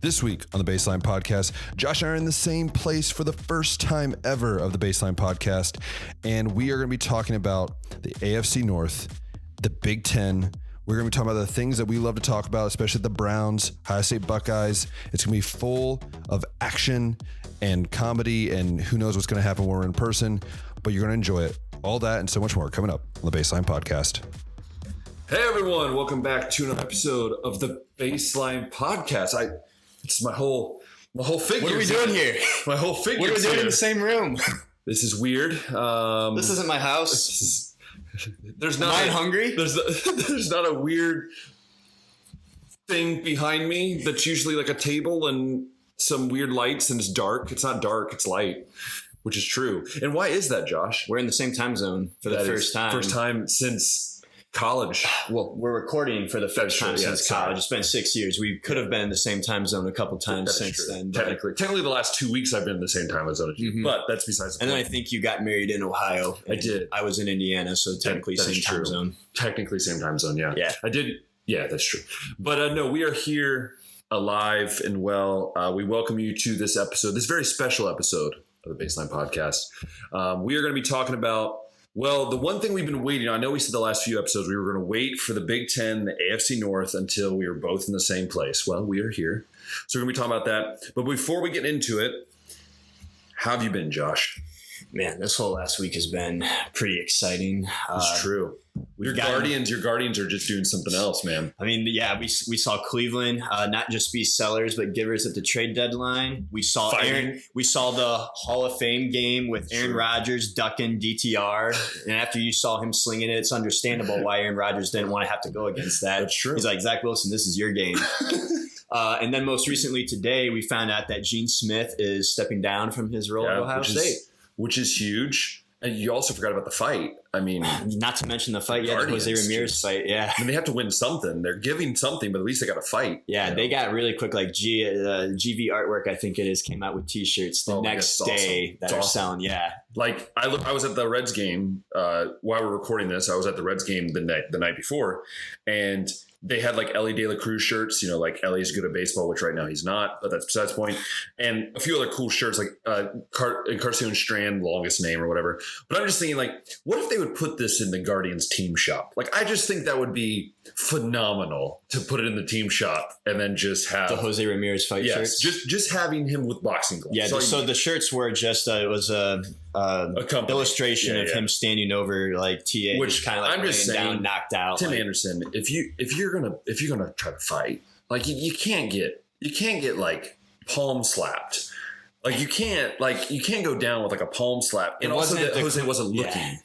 This week on the Baseline Podcast, Josh and I are in the same place for the first time ever of the Baseline Podcast, and we are going to be talking about the AFC North, the Big Ten. We're going to be talking about the things that we love to talk about, especially the Browns, Ohio State Buckeyes. It's going to be full of action and comedy, and who knows what's going to happen when we're in person, but you're going to enjoy it. All that and so much more coming up on the Baseline Podcast. Hey everyone, welcome back to another episode of the Baseline Podcast. It's my whole figure. What are we doing here? My whole figure. What are we doing in the same room? This is weird. This isn't my house. There's not. Am I hungry? There's not a weird thing behind me that's usually like a table and some weird lights, and it's dark. It's not dark. It's light, which is true. And why is that, Josh? We're in the same time zone for the first time. First time since college. Well, we're recording for the first time since college. It's been 6 years. We could have been in the same time zone a couple times since then. Technically, the last 2 weeks I've been in the same time zone as you, but that's besides the point. And then I think you got married in Ohio. I did. I was in Indiana, so technically same time zone. Technically same time zone, yeah. Yeah. I did. Yeah, that's true. But no, we are here alive and well. We welcome you to this episode, this very special episode of the Baseline Podcast. We are going to be talking about, well, the one thing we've been waiting on. I know we said the last few episodes we were going to wait for the Big Ten, the AFC North, until we were both in the same place. Well, we are here. So we're going to be talking about that. But before we get into it, how have you been, Josh? Man, this whole last week has been pretty exciting. It's true. Your Guardians are just doing something else, man. I mean, yeah, we saw Cleveland not just be sellers but givers at the trade deadline. We saw the Hall of Fame game with Aaron Rodgers ducking DTR, and after you saw him slinging it, it's understandable why Aaron Rodgers didn't want to have to go against that. That's true. He's like, Zach Wilson, this is your game. And then most recently today, we found out that Gene Smith is stepping down from his role at Ohio State. Which is huge. And you also forgot about the fight. I mean, not to mention the fight, the Jose Ramirez fight. Yeah. I mean, they have to win something. They're giving something, but at least they got to fight. Yeah, they got really quick. Like GV Artwork, I think it is, came out with T-shirts the next day that are selling. Yeah. Like I was at the Reds game while we're recording this. I was at the Reds game the night before, and they had like Ellie De La Cruz shirts, like Ellie's good at baseball, which right now he's not, but that's besides the point. And a few other cool shirts like Carson Strand, longest name or whatever. But I'm just thinking, like, what if they would put this in the Guardians team shop? Like, I just think that would be phenomenal to put it in the team shop and then just have the Jose Ramirez fight shirts. Just having him with boxing gloves. Yeah, so the shirts were just it was a illustration of him standing over like TA, which kind of like I'm just saying, down, knocked out. Tim Anderson, if you're gonna try to fight, like you can't get like palm slapped. Like you can't go down with like a palm slap. And also that Jose wasn't looking,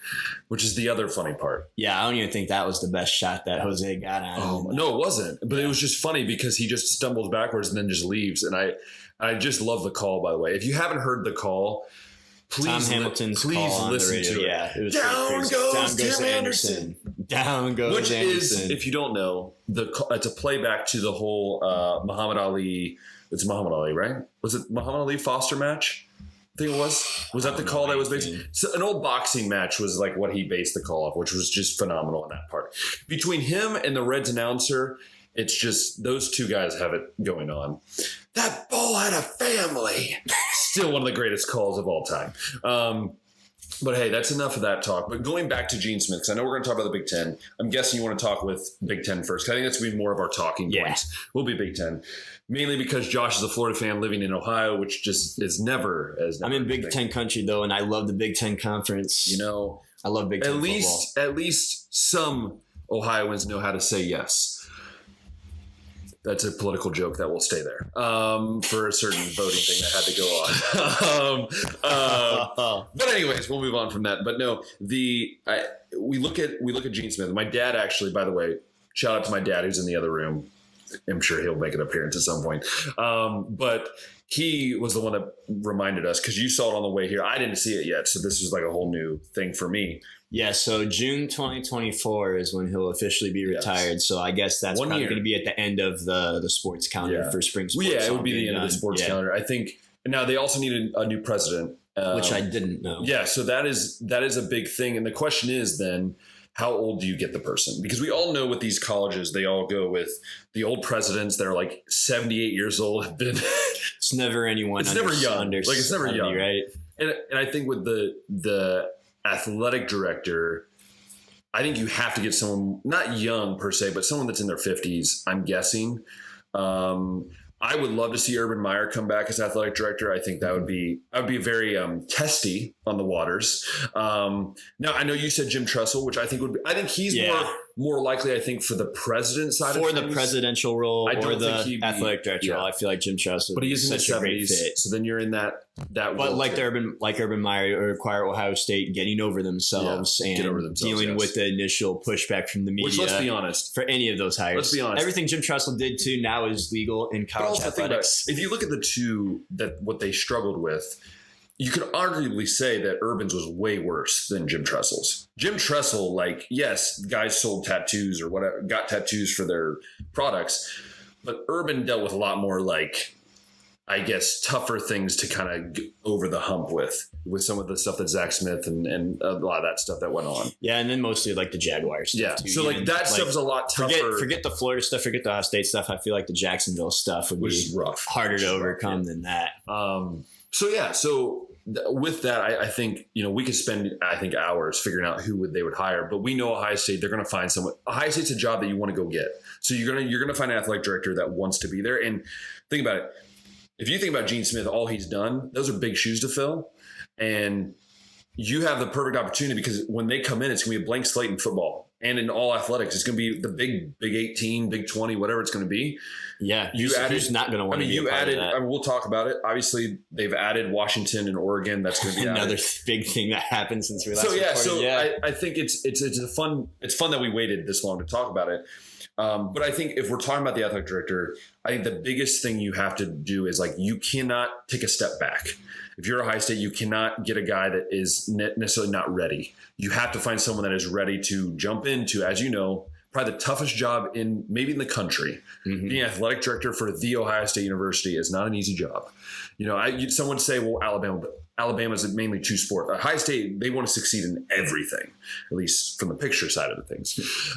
which is the other funny part. Yeah, I don't even think that was the best shot that Jose got on him. No, it wasn't. But it was just funny because he just stumbles backwards and then just leaves. And I just love the call, by the way. If you haven't heard the call, Tom Hamilton's call on listen the radio. to it. Yeah, it was Down goes Tim Anderson. Down goes Which Anderson. Is, if you don't know, it's a playback to the whole Muhammad Ali. It's Muhammad Ali, right? Was it Muhammad Ali Foster match? I think it was. Was that the call that was based? So an old boxing match was like what he based the call off, which was just phenomenal in that part. Between him and the Reds announcer, it's just those two guys have it going on. That ball had a family. Still one of the greatest calls of all time. But hey, that's enough of that talk. But going back to Gene Smith, because I know we're going to talk about the Big Ten. I'm guessing you want to talk with Big Ten first. I think that's going to be more of our talking points. We'll be Big Ten. Mainly because Josh is a Florida fan living in Ohio, which just is never as. I'm in Big Ten country, though, and I love the Big Ten Conference. I love Big Ten football. At least some Ohioans know how to say yes. That's a political joke that will stay there for a certain voting thing that had to go on. But anyways, we'll move on from that. But no, we look at Gene Smith. My dad actually, by the way, shout out to my dad who's in the other room. I'm sure he'll make an appearance at some point. But he was the one that reminded us because you saw it on the way here. I didn't see it yet. So this was like a whole new thing for me. Yeah, so June 2024 is when he'll officially be retired. Yes. So I guess that's probably going to be at the end of the sports calendar for spring sports. Well, yeah, it would be the end of the sports calendar. I think now they also need a new president. Which I didn't know. Yeah, so that is a big thing. And the question is then, how old do you get the person? Because we all know with these colleges, they all go with the old presidents that are like 78 years old. Have been it's never anyone. It's never young. Like it's never young, right? And I think with the athletic director, I think you have to get someone not young per se, but someone that's in their 50s. I'm guessing. I would love to see Urban Meyer come back as athletic director. I think that would be very testy on the waters. Now I know you said Jim Tressel, which I think would be. I think he's more likely. I think for the president side for of things. the presidential role I don't or the think athletic director role. I feel like Jim Tressel, but he is in his 70s, so then you're in that. But like Urban Meyer require Ohio State getting over themselves and dealing with the initial pushback from the media. Which, let's be honest, for any of those hires. Let's be honest, everything Jim Tressel did too now is legal in college athletics. If you look at the two what they struggled with, you could arguably say that Urban's was way worse than Jim Tressel's. Jim Tressel, like, yes, guys sold tattoos or whatever, got tattoos for their products, but Urban dealt with a lot more, like, I guess, tougher things to kind of get over the hump with some of the stuff that Zach Smith and a lot of that stuff that went on. Yeah, and then mostly like the Jaguars stuff. Yeah, too. So like that stuff is a lot tougher. Forget the Florida stuff, forget the Ohio State stuff. I feel like the Jacksonville stuff would be rough, harder to overcome than that. So with that, I think, we could spend, hours figuring out who they would hire, but we know Ohio State, they're going to find someone. Ohio State's a job that you want to go get. So you're going to find an athletic director that wants to be there. And think about it. If you think about Gene Smith, all he's done, those are big shoes to fill. And you have the perfect opportunity because when they come in, it's going to be a blank slate in football and in all athletics. It's going to be the big 18, big 20, whatever it's going to be. Yeah. Who's not going to want to be a part of that? We'll talk about it. Obviously, they've added Washington and Oregon. That's going to be another big thing that happened since we last recorded. I think it's fun that we waited this long to talk about it. But I think if we're talking about the athletic director, I think the biggest thing you have to do is you cannot take a step back. If you're a Ohio State, you cannot get a guy that is necessarily not ready. You have to find someone that is ready to jump into, as you know, probably the toughest job maybe in the country. Mm-hmm. Being athletic director for the Ohio State University is not an easy job. Someone say, well, Alabama, but Alabama is mainly two sport. Ohio State, they want to succeed in everything, at least from the picture side of the things.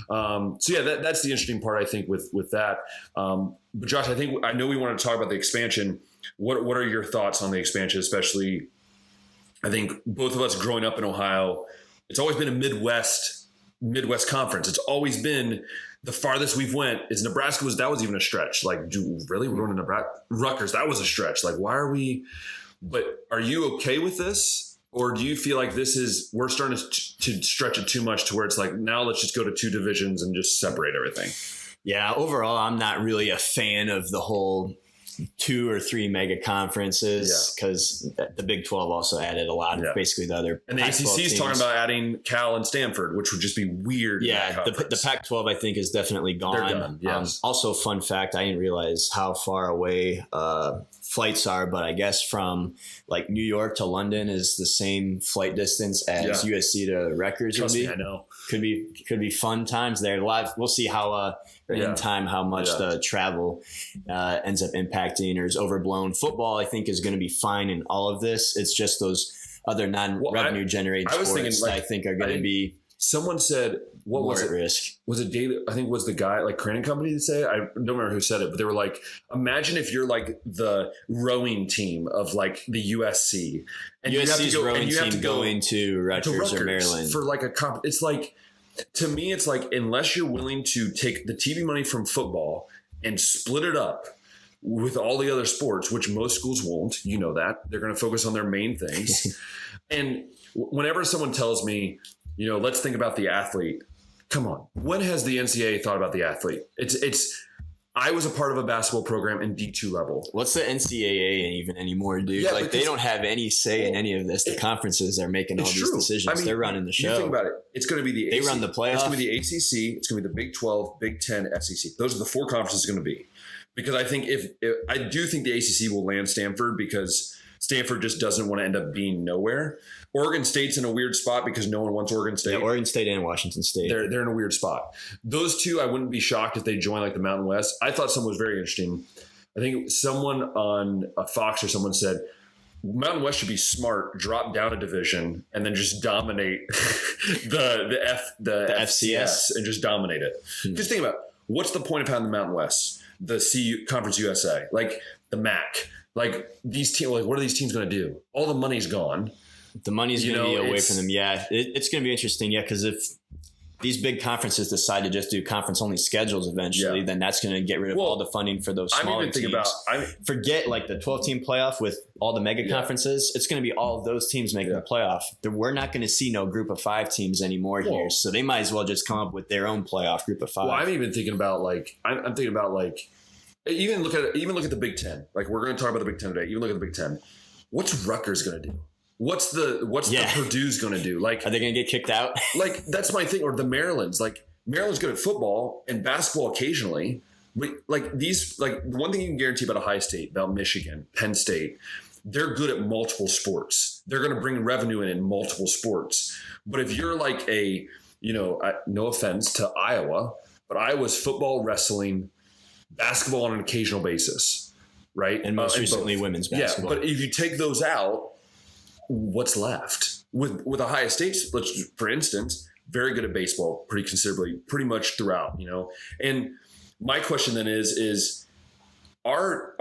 That's the interesting part, I think, with that. But Josh, I know we want to talk about the expansion. What are your thoughts on the expansion, especially? I think both of us growing up in Ohio, it's always been a Midwest conference. It's always been the farthest we've went is Nebraska. That was even a stretch. We're going to Nebraska? Rutgers, that was a stretch. Why are we? But are you okay with this? Or do you feel like we're starting to stretch it too much to where it's now let's just go to two divisions and just separate everything? Yeah, overall, I'm not really a fan of the whole 2 or 3 mega conferences because the Big 12 also added a lot of basically the other. And the ACC is talking about adding Cal and Stanford, which would just be weird. Yeah, the Pac-12 I think is definitely gone. They're done, yes. Also, fun fact, I didn't realize how far away flights are, but I guess from New York to London is the same flight distance as USC to Rutgers would be. I know. Could be fun times there. We'll see how in time how much the travel ends up impacting or is overblown. Football, I think, is going to be fine in all of this. It's just those other non-revenue generating sports that I think are going to be. Someone said, what was it? At risk. Was it David? I think it was the guy, Crane & Company to say it. I don't remember who said it, but they were imagine if you're the rowing team of the USC. And USC's rowing team going to Rutgers or Maryland. For a comp. It's to me, it's unless you're willing to take the TV money from football and split it up with all the other sports, which most schools won't, you know that. They're going to focus on their main things. And whenever someone tells me, let's think about the athlete. Come on. When has the NCAA thought about the athlete? I was a part of a basketball program in D2 level. What's the NCAA even anymore, dude? Yeah, they don't have any say in any of this. The conferences are making all these decisions. They're running the show. You think about it. It's going to be the ACC. They run the playoff. It's going to be the ACC. It's going to be the Big 12, Big 10, SEC. Those are the 4 conferences it's going to be. Because I think I do think the ACC will land Stanford because Stanford just doesn't want to end up being nowhere. Oregon State's in a weird spot because no one wants Oregon State. Yeah, Oregon State and Washington State. They're in a weird spot. Those two, I wouldn't be shocked if they join the Mountain West. I thought someone was very interesting. I think someone on Fox or someone said, Mountain West should be smart, drop down a division, and then just dominate the FCS and just dominate it. Just think about what's the point of having the Mountain West, the Conference USA, like the MAC, like these teams. Like, what are these teams going to do? All the money's gone. The money's going to be away from them. Yeah, it's going to be interesting. Yeah, because if these big conferences decide to just do conference-only schedules eventually, then that's going to get rid of all the funding for those smaller teams. Forget like the 12-team playoff with all the mega conferences. It's going to be all of those teams making the playoff. We're not going to see no group of 5 teams anymore here, so they might as well just come up with their own playoff group of 5. Well, I'm even thinking about I'm thinking about even look at the Big Ten. Like, we're going to talk about the Big Ten today. Even look at the Big Ten. What's Rutgers going to do? What's the Purdue's going to do? Like, are they going to get kicked out? Like, that's my thing. Or the Maryland's. Like, Maryland's good at football and basketball occasionally. But one thing you can guarantee about Ohio State, about Michigan, Penn State, they're good at multiple sports. They're going to bring revenue in multiple sports. But if you're like no offense to Iowa, but Iowa's football, wrestling, basketball on an occasional basis, right? And most recently women's basketball. Yeah, but if you take those out, what's left with Ohio State, for instance, very good at baseball, pretty considerably, pretty much throughout, And my question then is are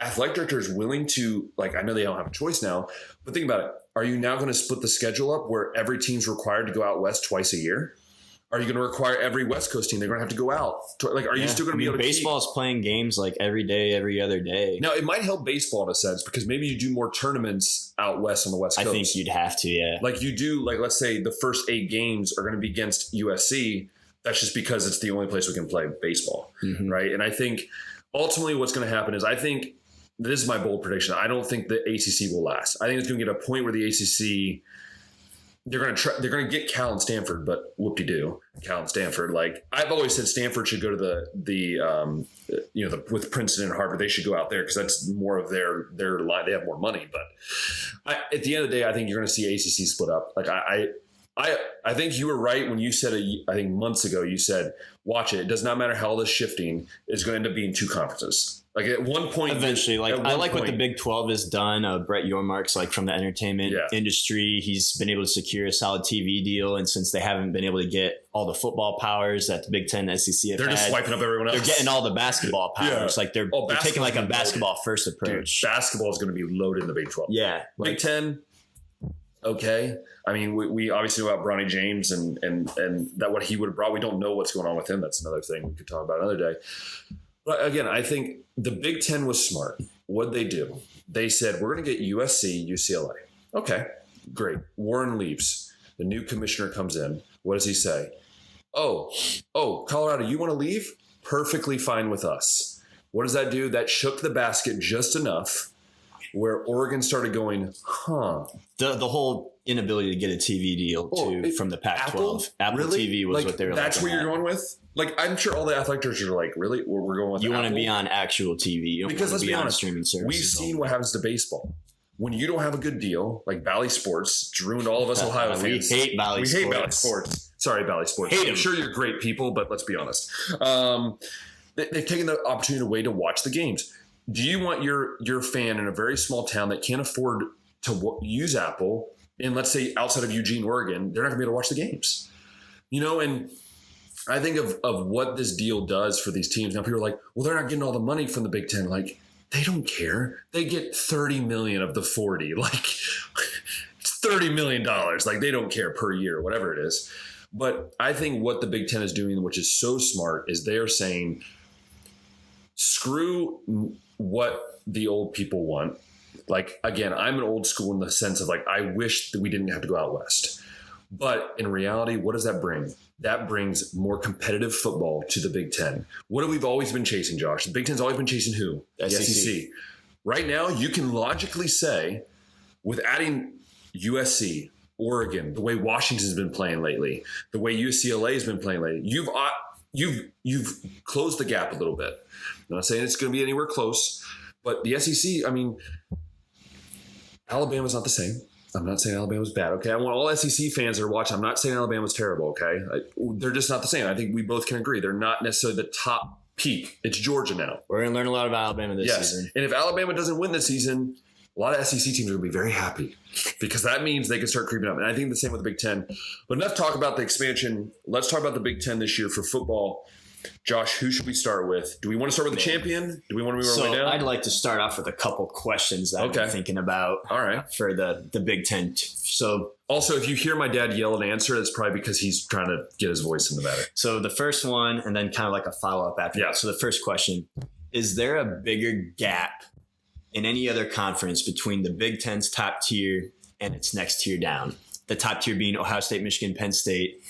athletic directors willing to, like, I know they don't have a choice now, but think about it. Are you now going to split the schedule up where every team's required to go out west twice a year? Are you going to require every West Coast team? They're going to have to go out. Are you still going to be able to baseball's playing games like every day, every other day. Now, it might help baseball in a sense because maybe you do more tournaments out west on the West Coast. I think you'd have to, yeah. Like you do, like let's say the first 8 games are going to be against USC. That's just because it's the only place we can play baseball, right? And I think ultimately what's going to happen is this is my bold prediction. I don't think the ACC will last. I think it's going to get a point where the ACC – they're going to get Cal and Stanford, but whoop-de-doo, Cal and Stanford. Like, I've always said Stanford should go to with Princeton and Harvard, they should go out there because that's more of their line. They have more money. But at the end of the day, I think you're going to see ACC split up. Like, I think you were right when you said, I think months ago, you said, watch it. It does not matter how all this shifting is going to end up being 2 conferences. Like at one point, eventually, what the Big 12 has done. Brett Yormark's from the entertainment industry. He's been able to secure a solid TV deal, and since they haven't been able to get all the football powers that the Big 10 and SEC have they're just swiping up everyone else. They're getting all the basketball powers. Like they're taking like a basketball first approach. Dude, basketball is going to be loaded in the Big 12. Yeah, Big 10. Okay. I mean, we obviously know about Bronny James and that what he would have brought. We don't know what's going on with him. That's another thing we could talk about another day. But again, I think the Big 10 was smart. What'd they do? They said, we're going to get USC, UCLA. Okay, great. Warren leaves. The new commissioner comes in. What does he say? Oh, Colorado, you want to leave? Perfectly fine with us. What does that do? That shook the basket just enough where Oregon started going, The whole inability to get a TV deal from the Pac-12. Apple really? TV was what they were. That's where you're going with. Like, I'm sure all the athletic directors are like, really? We're going with you Apple? Want to be on actual TV. You don't because want to be honest, on streaming services. We've seen what happens to baseball. When you don't have a good deal, like Bally Sports, it's ruined all of us Ohio fans. We hate Bally Sports. Sorry, Bally Sports. I'm sure you're great people, but let's be honest. They've taken the opportunity away to watch the games. Do you want your fan in a very small town that can't afford to use Apple, and let's say outside of Eugene, Oregon, they're not going to be able to watch the games? And I think of what this deal does for these teams. Now people are like, well, they're not getting all the money from the Big Ten. Like, they don't care. They get $30 million of the 40. Like, it's $30 million. Like, they don't care per year, whatever it is. But I think what the Big Ten is doing, which is so smart, is they are saying, screw what the old people want. Like, again, I'm an old school in the sense of like, I wish that we didn't have to go out west. But in reality, what does that bring? That brings more competitive football to the Big Ten. What have we always been chasing, Josh? The Big Ten's always been chasing who? The SEC. Right now, you can logically say, with adding USC, Oregon, the way Washington's been playing lately, the way UCLA has been playing lately, you've closed the gap a little bit. I'm not saying it's going to be anywhere close, but the SEC, I mean, Alabama's not the same. I'm not saying Alabama's bad, okay? I want all SEC fans that are watching. I'm not saying Alabama's terrible, okay? They're just not the same. I think we both can agree. They're not necessarily the top peak. It's Georgia now. We're going to learn a lot about Alabama this season. And if Alabama doesn't win this season, a lot of SEC teams are going to be very happy because that means they can start creeping up. And I think the same with the Big Ten. But enough talk about the expansion. Let's talk about the Big Ten this year for football. Josh, who should we start with? Do we want to start with the champion? Do we want to move our way down? I'd like to start off with a couple questions that I've been thinking about. All right. For the Big Ten. So also, if you hear my dad yell an answer, it's probably because he's trying to get his voice in the matter. So the first one, and then kind of like a follow-up after that. So the first question, is there a bigger gap in any other conference between the Big Ten's top tier and its next tier down? The top tier being Ohio State, Michigan, Penn State.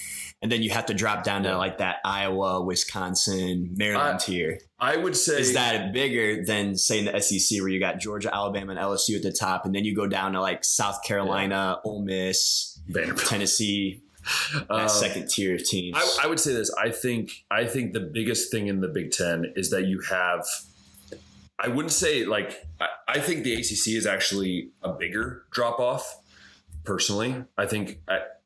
And then you have to drop down to like that Iowa, Wisconsin, Maryland tier. I would say. Is that bigger than, say, in the SEC where you got Georgia, Alabama, and LSU at the top, and then you go down to like South Carolina, Ole Miss, Vanderbilt, Tennessee, that second tier of teams? I would say this. I think the biggest thing in the Big Ten is that you have. I wouldn't say like. I think the ACC is actually a bigger drop off. Personally, I think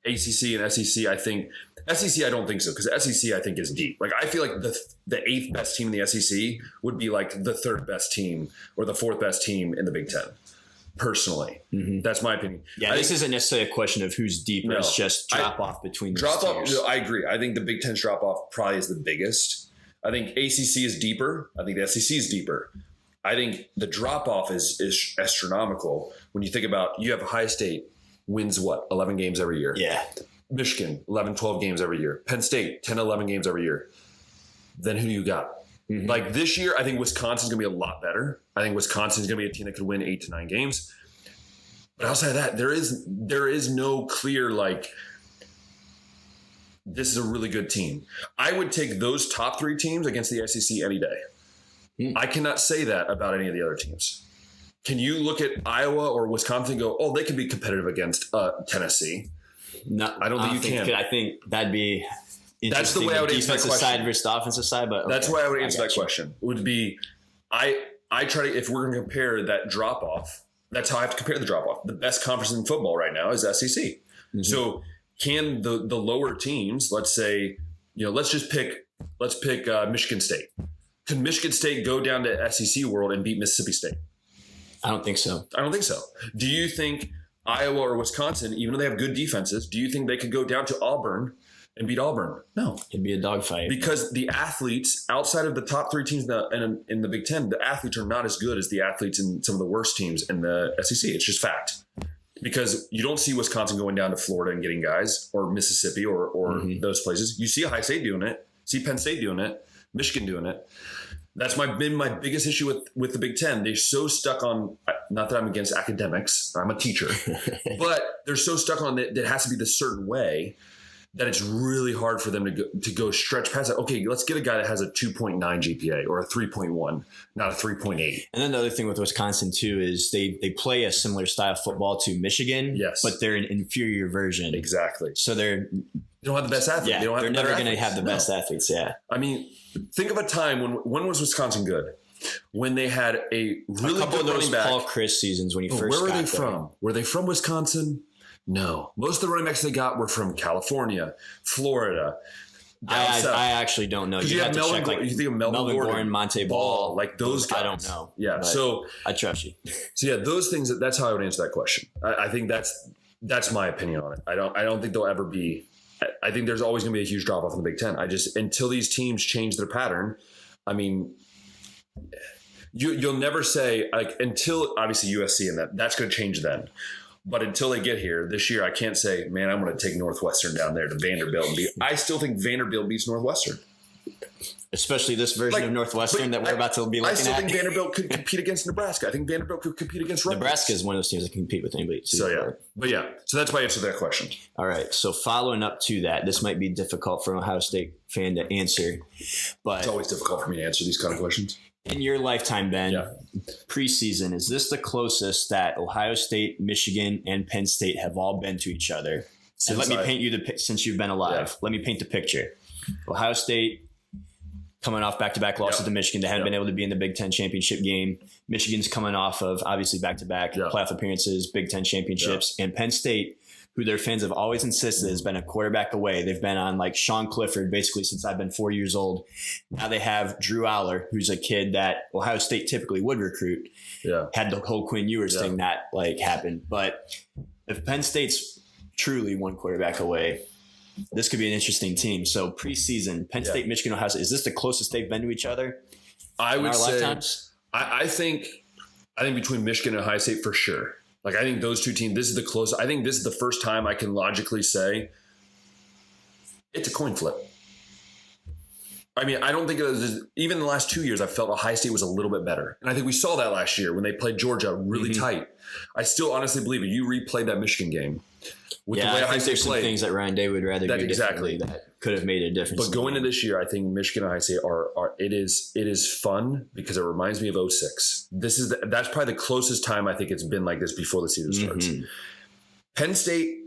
ACC and SEC. I think SEC. I don't think so because SEC I think is deep. Like I feel like the 8th best team in the SEC would be like the 3rd best team or the 4th best team in the Big Ten. Personally, that's my opinion. Yeah, this isn't necessarily a question of who's deeper. No, it's just drop off between those tiers. No, I agree. I think the Big Ten's drop off probably is the biggest. I think ACC is deeper. I think the SEC is deeper. I think the drop off is astronomical when you think about you have Ohio State. Wins 11 games every year. Yeah. Michigan, 11, 12 games every year. Penn State, 10, 11 games every year. Then who do you got? Like this year, I think Wisconsin's going to be a lot better. I think Wisconsin's going to be a team that could win 8 to 9 games. But outside of that, there is no clear, like, this is a really good team. I would take those top 3 teams against the SEC any day. I cannot say that about any of the other teams. Can you look at Iowa or Wisconsin and go, oh, they could be competitive against Tennessee? No, I don't think you can. I think that'd be that's the way I would answer that question. Defensive side versus offensive side, but that's why I would answer that question. Would be, I try to, if we're going to compare that drop off, that's how I have to compare the drop off. The best conference in football right now is SEC. So can the lower teams, let's say, let's pick Michigan State. Can Michigan State go down to SEC world and beat Mississippi State? I don't think so. Do you think Iowa or Wisconsin, even though they have good defenses, do you think they could go down to Auburn and beat Auburn? No. It'd be a dogfight. Because the athletes outside of the top 3 teams in the Big Ten, the athletes are not as good as the athletes in some of the worst teams in the SEC. It's just fact. Because you don't see Wisconsin going down to Florida and getting guys, or Mississippi or those places. You see Ohio State doing it, see Penn State doing it, Michigan doing it. That's been my biggest issue with the Big Ten. They're so stuck on, not that I'm against academics, I'm a teacher, but they're so stuck on that it has to be this certain way that it's really hard for them to go stretch past it. Okay, let's get a guy that has a 2.9 GPA or a 3.1, not a 3.8. And then the other thing with Wisconsin too is they play a similar style of football to Michigan, but they're an inferior version. Exactly. So they don't have the best athletes. Yeah, they're never going to have the best athletes. Yeah. I mean, think of a time when was Wisconsin good? When they had a really couple good of those running back. Paul Chris seasons when he first got Where were they there. from? Were they from Wisconsin? No. Most of the running backs they got were from California, Florida. I actually don't know. You have Melvin, check, you think of Melvin Gordon, Monte Ball, like those guys. I don't know. Yeah, so I trust you. So yeah, those things. That's how I would answer that question. I think that's my opinion on it. I don't think there'll ever be. I think there's always going to be a huge drop off in the Big Ten. Until these teams change their pattern. I mean, you'll never say like until obviously USC and that's going to change then. But until they get here this year, I can't say, man, I'm going to take Northwestern down there to Vanderbilt. I still think Vanderbilt beats Northwestern. Especially this version of Northwestern that we're about to be looking at. I still think Vanderbilt could compete against Nebraska. I think Vanderbilt could compete against Rutgers. Nebraska is one of those teams that can compete with anybody. So that's my answer to that question. All right. So following up to that, this might be difficult for an Ohio State fan to answer, but it's always difficult for me to answer these kind of questions. In your lifetime, Ben, preseason, is this the closest that Ohio State, Michigan, and Penn State have all been to each other? And let me paint you since you've been alive. Let me paint the picture. Ohio State coming off back-to-back losses to Michigan. They hadn't been able to be in the Big Ten championship game. Michigan's coming off of obviously back-to-back playoff appearances, Big Ten championships, and Penn State who their fans have always insisted has been a quarterback away. They've been on like Sean Clifford basically since I've been 4 years old. Now they have Drew Aller, who's a kid that Ohio State typically would recruit. Yeah. Had the whole Quinn Ewers thing that like happened. But if Penn State's truly one quarterback away, this could be an interesting team. So preseason, Penn State, Michigan, Ohio State, is this the closest they've been to each other? I would say, lifetimes? I think between Michigan and Ohio State for sure. Like, I think those two teams, this is the closest. I think this is the first time I can logically say it's a coin flip. I mean, I don't think it was, even in the last 2 years, I felt Ohio State was a little bit better. And I think we saw that last year when they played Georgia really tight. I still honestly believe it. You replayed that Michigan game. With the way I think there's some things that Ryan Day would rather do differently that could have made a difference. But going into this year, I think Michigan and Ohio State it is fun because it reminds me of 06. That's probably the closest time I think it's been like this before the season starts. Penn State,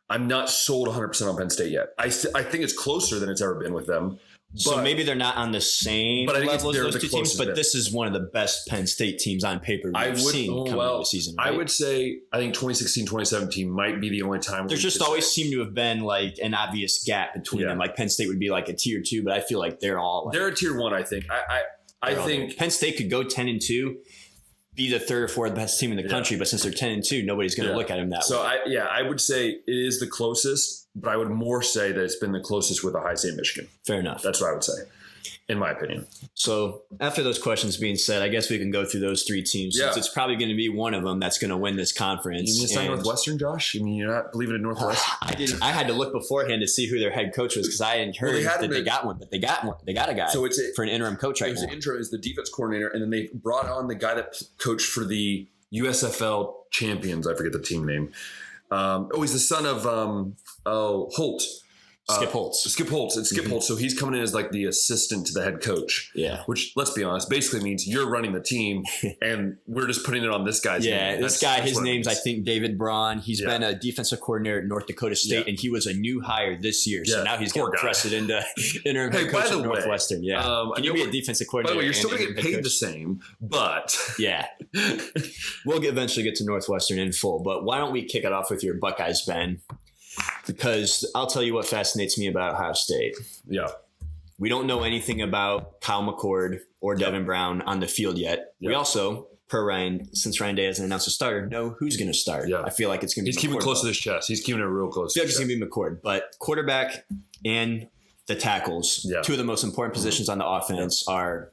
I'm not sold 100% on Penn State yet. I think it's closer than it's ever been with them. So maybe they're not on the same level as those two teams, but this is one of the best Penn State teams on paper we've seen coming into the season. Right? I would say I think 2016, 2017 might be the only time. There just always seemed to have been like an obvious gap between them. Like Penn State would be like a tier 2, but I feel like they're all they're a tier 1. I think. I think Penn State could go 10-2. Be the third or fourth best team in the country, but since they're 10-2, nobody's going to look at them that way. So I would say it is the closest, but I would more say that it's been the closest with Ohio State, Michigan. Fair enough. That's what I would say, in my opinion. So after those questions being said, I guess we can go through those three teams. Since it's probably going to be one of them that's going to win this conference. You mean it's not Northwestern, Josh? I mean, you're not believing in Northwestern? I had to look beforehand to see who their head coach was because I hadn't heard that they got one, but they got one. They got a guy for an interim coach right now. The intro is the defense coordinator, and then they brought on the guy that coached for the USFL champions. I forget the team name. He's the son of Holt. Skip Holtz. Skip Holtz. It's Skip Holtz. So he's coming in as like the assistant to the head coach. Yeah. Which, let's be honest, basically means you're running the team and we're just putting it on this guy's name. Yeah, this guy, his name's, I think, David Braun. He's been a defensive coordinator at North Dakota State, and he was a new hire this year. So now he's getting pressed into interim head coach at Northwestern. Can you be a defensive coordinator? By the way, you're still going to get paid the same, but... Yeah. We'll eventually get to Northwestern in full, but why don't we kick it off with your Buckeyes, Ben? Because I'll tell you what fascinates me about Ohio State. Yeah. We don't know anything about Kyle McCord or Devin Brown on the field yet. Yeah. We also, since Ryan Day hasn't announced a starter, know who's going to start. Yeah. I feel like it's going to be He's keeping close to his chest. He's keeping it real close. I feel like it's going to be McCord. But quarterback and the tackles, two of the most important positions on the offense are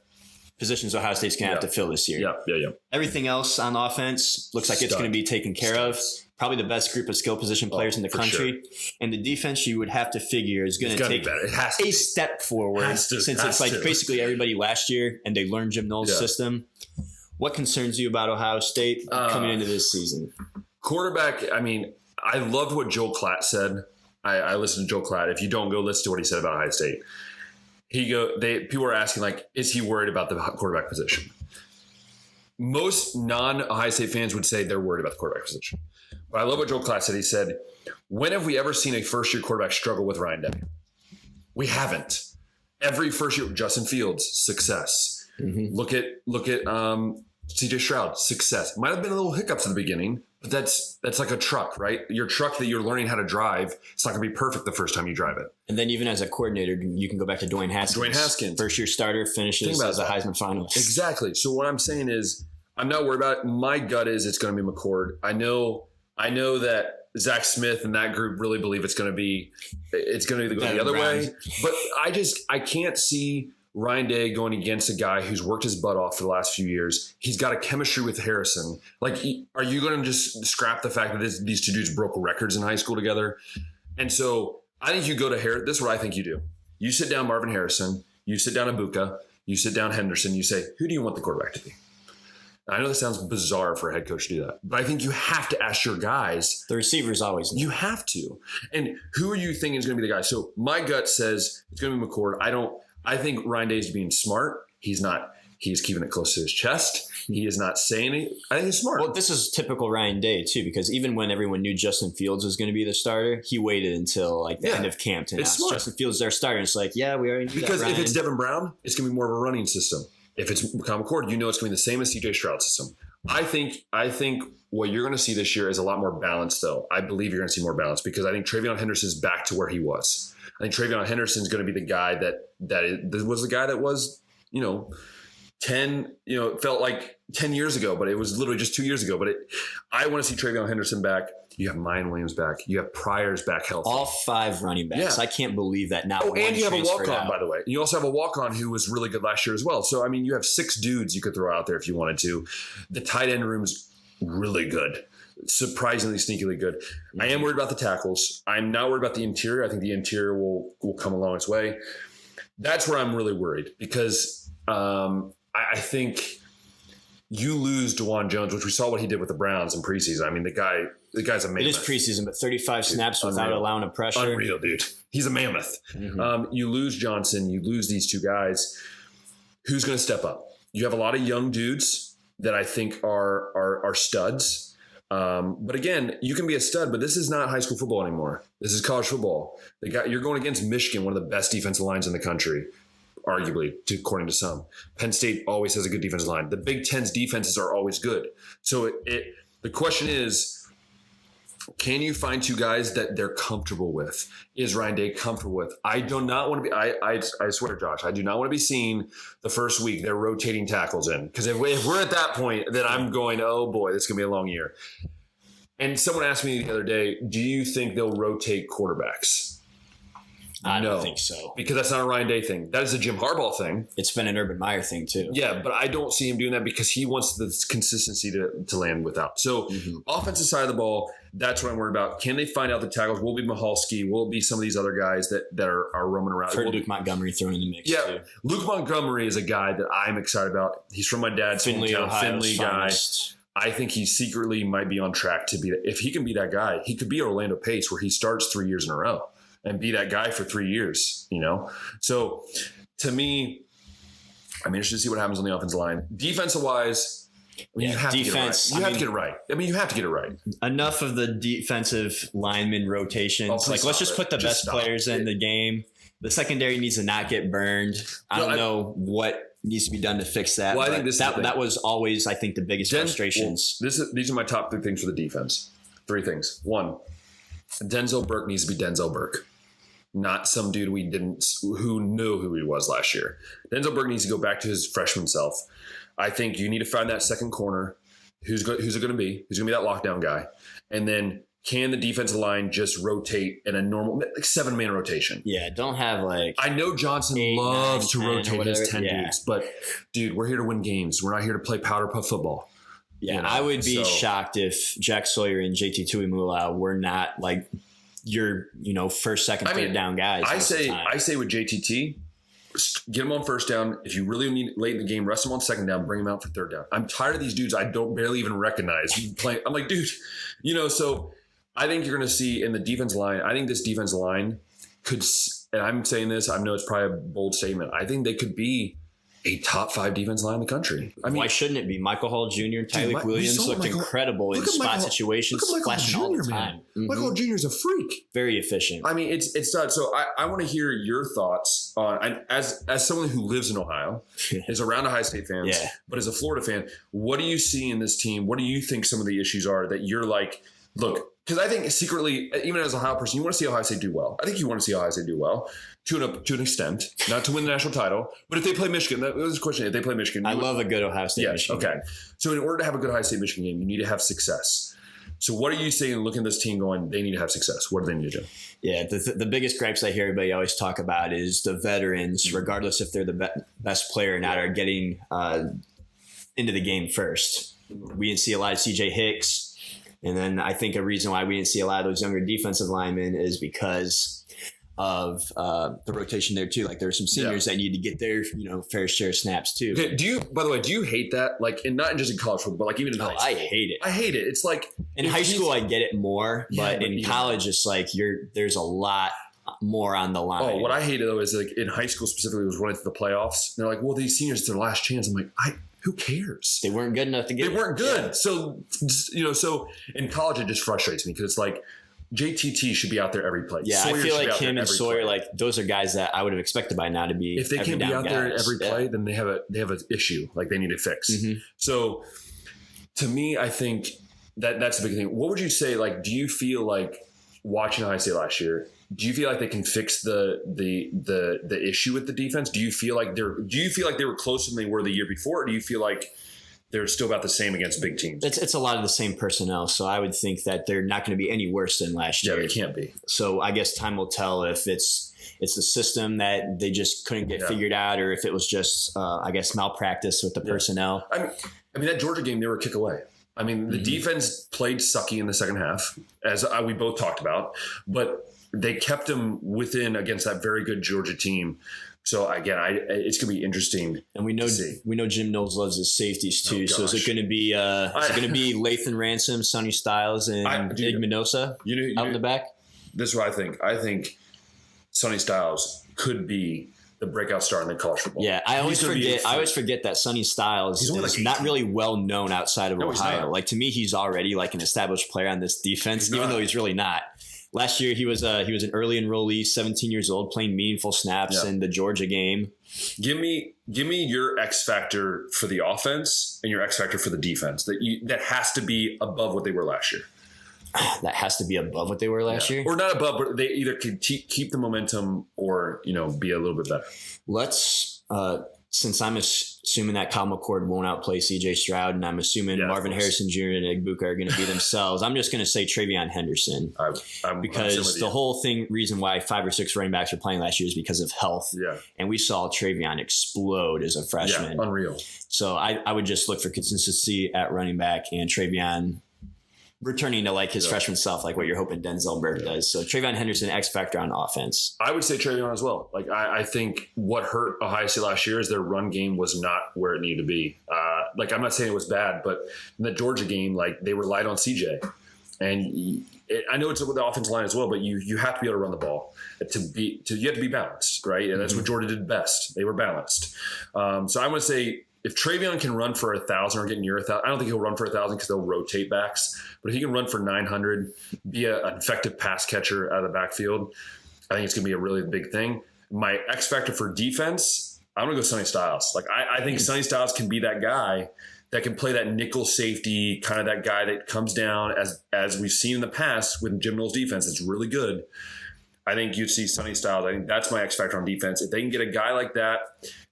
positions Ohio State's going to have to fill this year. Yeah. Everything else on offense looks like it's going to be taken care of. Probably the best group of skill position players in the country. Sure. And the defense you would have to figure is going to take a step forward since it's like basically everybody last year and they learned Jim Knowles' system. What concerns you about Ohio State coming into this season? Quarterback, I mean, I loved what Joel Klatt said. I listened to Joel Klatt. If you don't, go listen to what he said about Ohio State. People were asking, like, is he worried about the quarterback position? Most non-Ohio State fans would say they're worried about the quarterback position. But I love what Joel Klatt said. He said, when have we ever seen a first-year quarterback struggle with Ryan Day? We haven't. Every first year, Justin Fields, success. Look at C.J. Stroud, success. Might have been a little hiccups in the beginning, but that's like a truck, right? Your truck that you're learning how to drive, it's not going to be perfect the first time you drive it. And then even as a coordinator, you can go back to Dwayne Haskins. First-year starter, finishes as a Heisman finalist. Exactly. So what I'm saying is I'm not worried about it. My gut is it's going to be McCord. I know that Zach Smith and that group really believe it's going to be the other way. But I can't see Ryan Day going against a guy who's worked his butt off for the last few years. He's got a chemistry with Harrison. Like, are you going to just scrap the fact that these two dudes broke records in high school together? And so I think you go to Harrison. This is what I think you do. You sit down Marvin Harrison. You sit down Ibuka. You sit down Henderson. You say, who do you want the quarterback to be? I know this sounds bizarre for a head coach to do that, but I think you have to ask your guys. The receivers always know. You have to. And who are you thinking is going to be the guy? So my gut says it's going to be McCord. I think Ryan Day is being smart. He's not. He's keeping it close to his chest. He is not saying it. I think he's smart. Well, this is typical Ryan Day, too, because even when everyone knew Justin Fields was going to be the starter, he waited until like the end of camp to announce Justin Fields their starter. And it's like, yeah, we already knew because that, if it's Devin Brown, it's going to be more of a running system. If it's Kyle McCord, you know it's going to be the same as C.J. Stroud system. I think what you're going to see this year is a lot more balance, though. I believe you're going to see more balance because I think TreVeyon Henderson's back to where he was. I think TreVeyon Henderson's going to be the guy that was the guy that was, 10, it felt like 10 years ago, but it was literally just 2 years ago. But I want to see TreVeyon Henderson back. You have Mayan Williams back. You have Pryor's back healthy. All 5 running backs. Yeah. I can't believe that now. Oh, and you have a walk-on, by the way. You also have a walk-on who was really good last year as well. So, I mean, you have 6 dudes you could throw out there if you wanted to. The tight end room's really good. Surprisingly, sneakily good. Mm-hmm. I am worried about the tackles. I'm not worried about the interior. I think the interior will come along its way. That's where I'm really worried because I think you lose DeJuan Jones, which we saw what he did with the Browns in preseason. I mean, the guy's a mammoth. It is preseason, but 35 snaps without allowing a pressure. Unreal, dude. He's a mammoth. Mm-hmm. You lose Johnson. You lose these 2 guys. Who's going to step up? You have a lot of young dudes that I think are studs. But again, you can be a stud, but this is not high school football anymore. This is college football. You're going against Michigan, one of the best defensive lines in the country, arguably, according to some. Penn State always has a good defensive line. The Big Ten's defenses are always good. So the question is, can you find 2 guys that they're comfortable with? Is Ryan Day comfortable with? I do not want to be. I swear, Josh, I do not want to be seen the first week they're rotating tackles in, because if we're at that point, then I'm going, oh boy, this is gonna be a long year. And someone asked me the other day, do you think they'll rotate quarterbacks? I don't think so. Because that's not a Ryan Day thing. That is a Jim Harbaugh thing. It's been an Urban Meyer thing too. Yeah, but I don't see him doing that because he wants the consistency to land without. So offensive side of the ball, that's what I'm worried about. Can they find out the tackles? Will it be Mahalski? Will it be some of these other guys that are roaming around? I've heard Luke Montgomery thrown in the mix too. Luke Montgomery is a guy that I'm excited about. He's from my dad's hometown, Findlay guy. I think he secretly might be on track to be that. If he can be that guy, he could be Orlando Pace where he starts 3 years in a row and be that guy for 3 years, So to me, I'm interested to see what happens on the offensive line. Defensive wise, you have to get it right. You have to get it right. I mean, you have to get it right. Enough of the defensive lineman rotations. Let's just put the best players in the game. The secondary needs to not get burned. I don't know what needs to be done to fix that. Well, I think that was always, I think, the biggest frustrations. These are my top 3 things for the defense. 3 things. 1, Denzel Burke needs to be Denzel Burke, not some dude who knew who he was last year. Denzel Burke needs to go back to his freshman self. I think you need to find that second corner. Who's it going to be? Who's going to be that lockdown guy? And then can the defensive line just rotate in a normal 7-man rotation? Yeah, don't have I know Johnson loves to rotate his 10 dudes, but dude, we're here to win games. We're not here to play powder puff football. Yeah, I would be shocked if Jack Sawyer and JT Tuimoloau were not your first, second, third down guys. I say with JTT, get him on first down. If you really need late in the game, rest him on second down, bring him out for third down. I'm tired of these dudes I don't barely even recognize playing. I'm like, dude, so I think you're going to see in the defense line, I think this defense line could, and I'm saying this, I know it's probably a bold statement, I think they could be a top 5 defense line in the country. I mean, why shouldn't it be? Michael Hall Jr., Tyreek Williams looked incredible in spot situations, flashing all the time. Mm-hmm. Michael Hall Jr. is a freak. Very efficient. I mean, it's not. So I want to hear your thoughts on, as someone who lives in Ohio, is around Ohio State fans, but as a Florida fan, what do you see in this team? What do you think some of the issues are that you're like, look, because I think secretly, even as a Ohio person, you want to see Ohio State do well. I think you want to see Ohio State do well to an extent, not to win the national title. But if they play Michigan, that was a question. If they play Michigan, I love a good Ohio State Michigan. Okay. So in order to have a good Ohio State Michigan game, you need to have success. So what are you saying looking at this team going, they need to have success? What do they need to do? Yeah, the biggest gripes I hear everybody always talk about is the veterans, regardless if they're the best player or not, are getting into the game first. We didn't see a lot of CJ Hicks. And then I think a reason why we didn't see a lot of those younger defensive linemen is because of the rotation there too. Like there were some seniors that need to get their fair share of snaps too. Okay, by the way, do you hate that? Like, and not just in college football, but like even in high school. I hate it. I hate it. It's like in high school I get it more, but in college it's like there's a lot more on the line. Oh, what I hated though is like in high school specifically was running to the playoffs. And they're like, well, these seniors, it's their last chance. I'm like, who cares? They weren't good enough to get. They weren't good. Yeah. So so in college it just frustrates me because it's like JTT should be out there every play. Yeah, Sawyer I feel like him and Sawyer, play. like those are guys that I would have expected by now to be. If they can't be out there every play, then they have an issue. Like they need to fix. Mm-hmm. So To me, I think that's the big thing. What would you say? Like, do you feel like watching Ohio State last year? Do you feel like they can fix the issue with the defense? Do you feel like they were closer than they were the year before? Or do you feel like they're still about the same against big teams? It's a lot of the same personnel, so I would think that they're not going to be any worse than last year. Yeah, they can't be. So I guess time will tell if it's the system that they just couldn't get figured out, or if it was just I guess malpractice with the personnel. I mean that Georgia game, they were a kick away. I mean, the defense played sucky in the second half, as we both talked about, but they kept them within against that very good Georgia team. So again, it's going to be interesting. And we know Jim Knowles loves his safeties too. So is it going to be Lathan Ransom, Sonny Styles, and Igminosa out in the back? This is what I think. I think Sonny Styles could be the breakout star in the college football. Yeah, I always forget that Sonny Styles is not really well known outside of Ohio. Like, to me, he's already like an established player on this defense, even though he's really not. Last year, he was an early enrollee, 17 years old, playing meaningful snaps in the Georgia game. Give me your X factor for the offense and your X factor for the defense that has to be above what they were last year. That has to be above what they were last year? Or not above, but they either could keep the momentum or, be a little bit better. Let's, since I'm assuming that Kyle McCord won't outplay CJ Stroud, and I'm assuming Marvin Harrison Jr. and Egbuka are going to be themselves, I'm just going to say TreVeyon Henderson. Because the whole reason why 5 or 6 running backs were playing last year is because of health. Yeah. And we saw TreVeyon explode as a freshman. Yeah, unreal. So I would just look for consistency at running back, and TreVeyon returning to like his freshman self, like what you're hoping Denzel Burke does. So TreVeyon Henderson, X factor on offense. I would say TreVeyon as well. Like I think what hurt Ohio State last year is their run game was not where it needed to be. I'm not saying it was bad, but in the Georgia game, like they relied on CJ, and I know it's with the offensive line as well, but you have to be able to run the ball you have to be balanced, right? And that's what Georgia did best. They were balanced. So I'm going to say, if TreVeyon can run for 1,000 or get near 1,000, I don't think he'll run for 1,000 because they'll rotate backs. But if he can run for 900, be an effective pass catcher out of the backfield, I think it's going to be a really big thing. My X factor for defense, I'm going to go Sonny Styles. Like I think Sonny Styles can be that guy that can play that nickel safety, kind of that guy that comes down as we've seen in the past with Jim Knowles' defense. It's really good. I think you'd see Sonny Styles. I think that's my X factor on defense. If they can get a guy like that,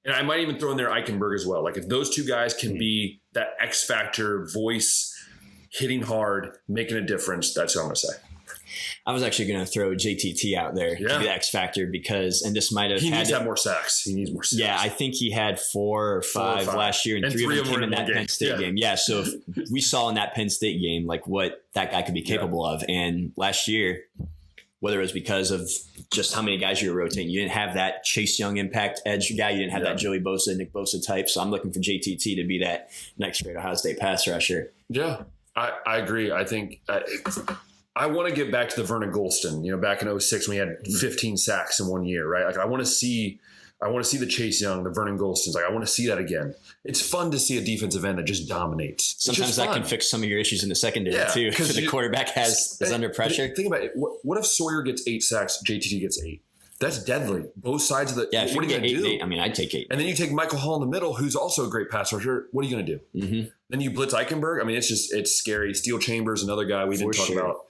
and I might even throw in there Eichenberg as well. Like if those two guys can be that X factor voice, hitting hard, making a difference, that's what I'm going to say. I was actually going to throw JTT out there to be the X factor because, and this might have he needs to have more sacks. He needs more sacks. Yeah, I think he had 4 or 5 last year, and 3 of them came in that Penn State game. Yeah, so we saw in that Penn State game like what that guy could be capable of. And last year, whether it was because of just how many guys you were rotating, you didn't have that Chase Young impact edge guy. You didn't have that Joey Bosa, Nick Bosa type. So I'm looking for JTT to be that next great Ohio State pass rusher. Yeah, I agree. I think I want to get back to the Vernon Golston, back in 2006 when he had 15 sacks in 1 year, right? Like I want to see the Chase Young, the Vernon Golstons. Like I want to see that again. It's fun to see a defensive end that just dominates. Sometimes that can fix some of your issues in the secondary too, because the quarterback is under pressure. Think about it. What if Sawyer gets 8 sacks, JTT gets 8? That's deadly. Both sides of the. Yeah, if what are you going to do? 8, I mean, I'd take 8. And then you take Michael Hall in the middle, who's also a great pass rusher. What are you going to do? Mm-hmm. Then you blitz Eichenberg. I mean, it's scary. Steel Chambers, another guy we didn't talk about,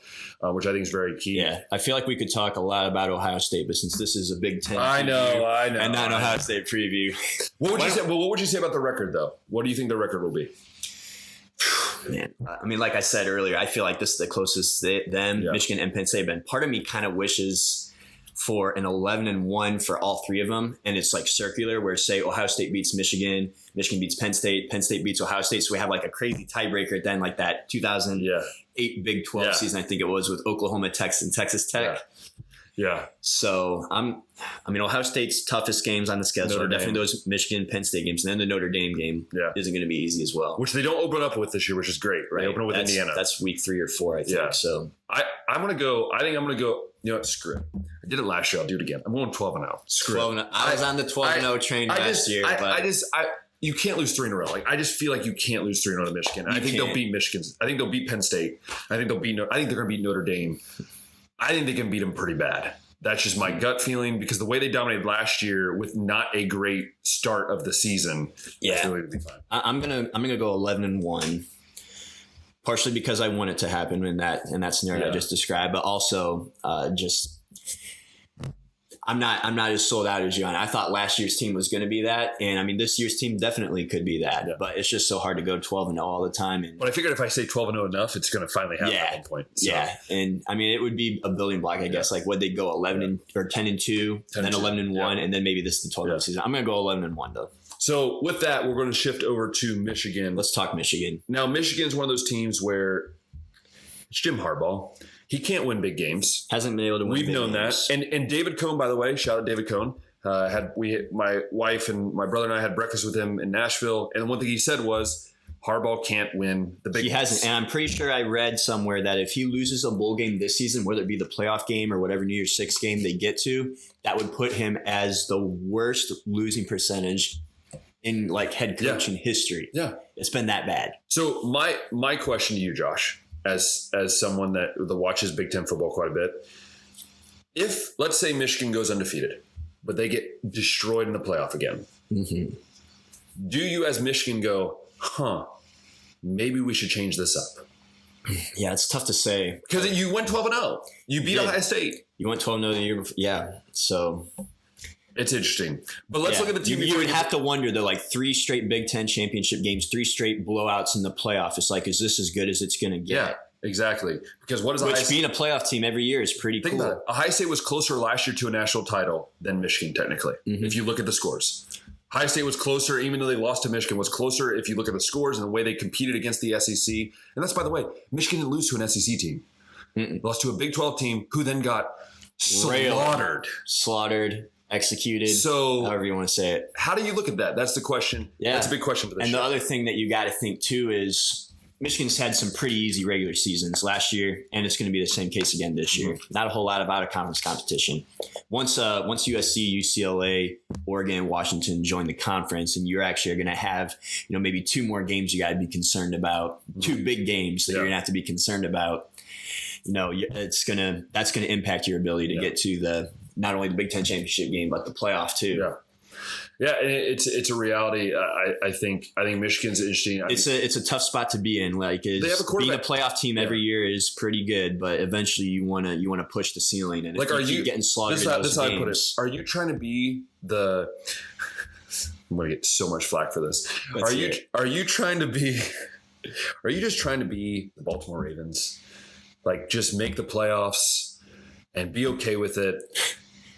which I think is very key. Yeah, I feel like we could talk a lot about Ohio State, but since this is a Big Ten, I know, and not an Ohio State preview. What would you say? Well, what would you say about the record, though? What do you think the record will be? Man, I mean, like I said earlier, I feel like this is the closest Michigan and Penn State have been. Part of me kind of wishes for an 11-1 for all 3 of them, and it's like circular, where say Ohio State beats Michigan, Michigan beats Penn State beats Ohio State, so we have like a crazy tiebreaker. Then like that 2008 Big 12 season, I think it was, with Oklahoma, Texas, and Texas Tech. Yeah. So Ohio State's toughest games on the schedule are definitely those Michigan, Penn State games, and then the Notre Dame game isn't going to be easy as well. Which they don't open up with this year, which is great. Right. They open up with Indiana. That's week 3 or 4, I think. Yeah. So I'm going to go. I think I'm going to go. You know what? Screw it. I did it last year. I'll do it again. I'm going 12-0. Screw it. I was on the 12-0 train last year. You can't lose 3 in a row. Like I just feel like you can't lose 3 in a row to Michigan. I think they'll beat Michigan. I think they'll beat Penn State. I think they're going to beat Notre Dame. I think they can beat them pretty bad. That's just my gut feeling, because the way they dominated last year with not a great start of the season, I'm gonna go 11-1. partially because I want it to happen in that scenario I just described, but also just I'm not as sold out as you. And I thought last year's team was going to be that, and I mean this year's team definitely could be that. Yeah. But it's just so hard to go 12-0 all the time. And but I figured if I say 12-0 enough, it's going to finally happen at one point. So. Yeah, and I mean it would be a building block, I guess. Like would they go 10-2, then 11-1, and then maybe this is the 12-0 season. I'm going to go 11-1 though. So with that, we're going to shift over to Michigan. Let's talk Michigan. Now, Michigan is one of those teams where it's Jim Harbaugh. He can't win big games. Hasn't been able to win We've big known games. that. And David Cohn, by the way, shout out David Cohn. My wife and my brother and I had breakfast with him in Nashville. And one thing he said was Harbaugh can't win the big games. He hasn't. And I'm pretty sure I read somewhere that if he loses a bowl game this season, whether it be the playoff game or whatever New Year's Six game they get to, that would put him as the worst losing percentage in like head coaching history. Yeah. It's been that bad. So my question to you, Josh, as someone that watches Big Ten football quite a bit, if let's say Michigan goes undefeated, but they get destroyed in the playoff again, do you as Michigan go, maybe we should change this up? Yeah, it's tough to say. Because you went 12-0. You beat Ohio State. You went 12-0 the year before. Yeah, so... It's interesting. But let's look at the team. You would have to wonder, though, like 3 straight Big Ten championship games, 3 straight blowouts in the playoff. It's like, is this as good as it's going to get? Yeah, exactly. Because what is Which being a playoff team every year is pretty cool. About it. Ohio State was closer last year to a national title than Michigan, technically, if you look at the scores. Ohio State was closer, even though they lost to Michigan, was closer if you look at the scores and the way they competed against the SEC. And that's, by the way, Michigan didn't lose to an SEC team. Lost to a Big 12 team who then got slaughtered. Executed, so however you want to say it. How do you look at that? That's the question. Yeah. That's a big question for this show. The other thing that you got to think too is Michigan's had some pretty easy regular seasons last year, and it's going to be the same case again this year. Not a whole lot of out-of-conference competition. Once USC, UCLA, Oregon, Washington join the conference, and you're actually going to have maybe 2 more games you got to be concerned about, 2 big games that you're going to have to be concerned about. That's going to impact your ability to get to the not only the Big Ten championship game, but the playoff too. Yeah, and it's a reality. I think Michigan's interesting. It's a tough spot to be in. Like, being a playoff team every year is pretty good, but eventually you want to push the ceiling. And if you keep getting slaughtered in those games, I put it. Are you trying to be the? I'm going to get so much flack for this. Are you trying to be? Are you just trying to be the Baltimore Ravens? Like, just make the playoffs and be okay with it.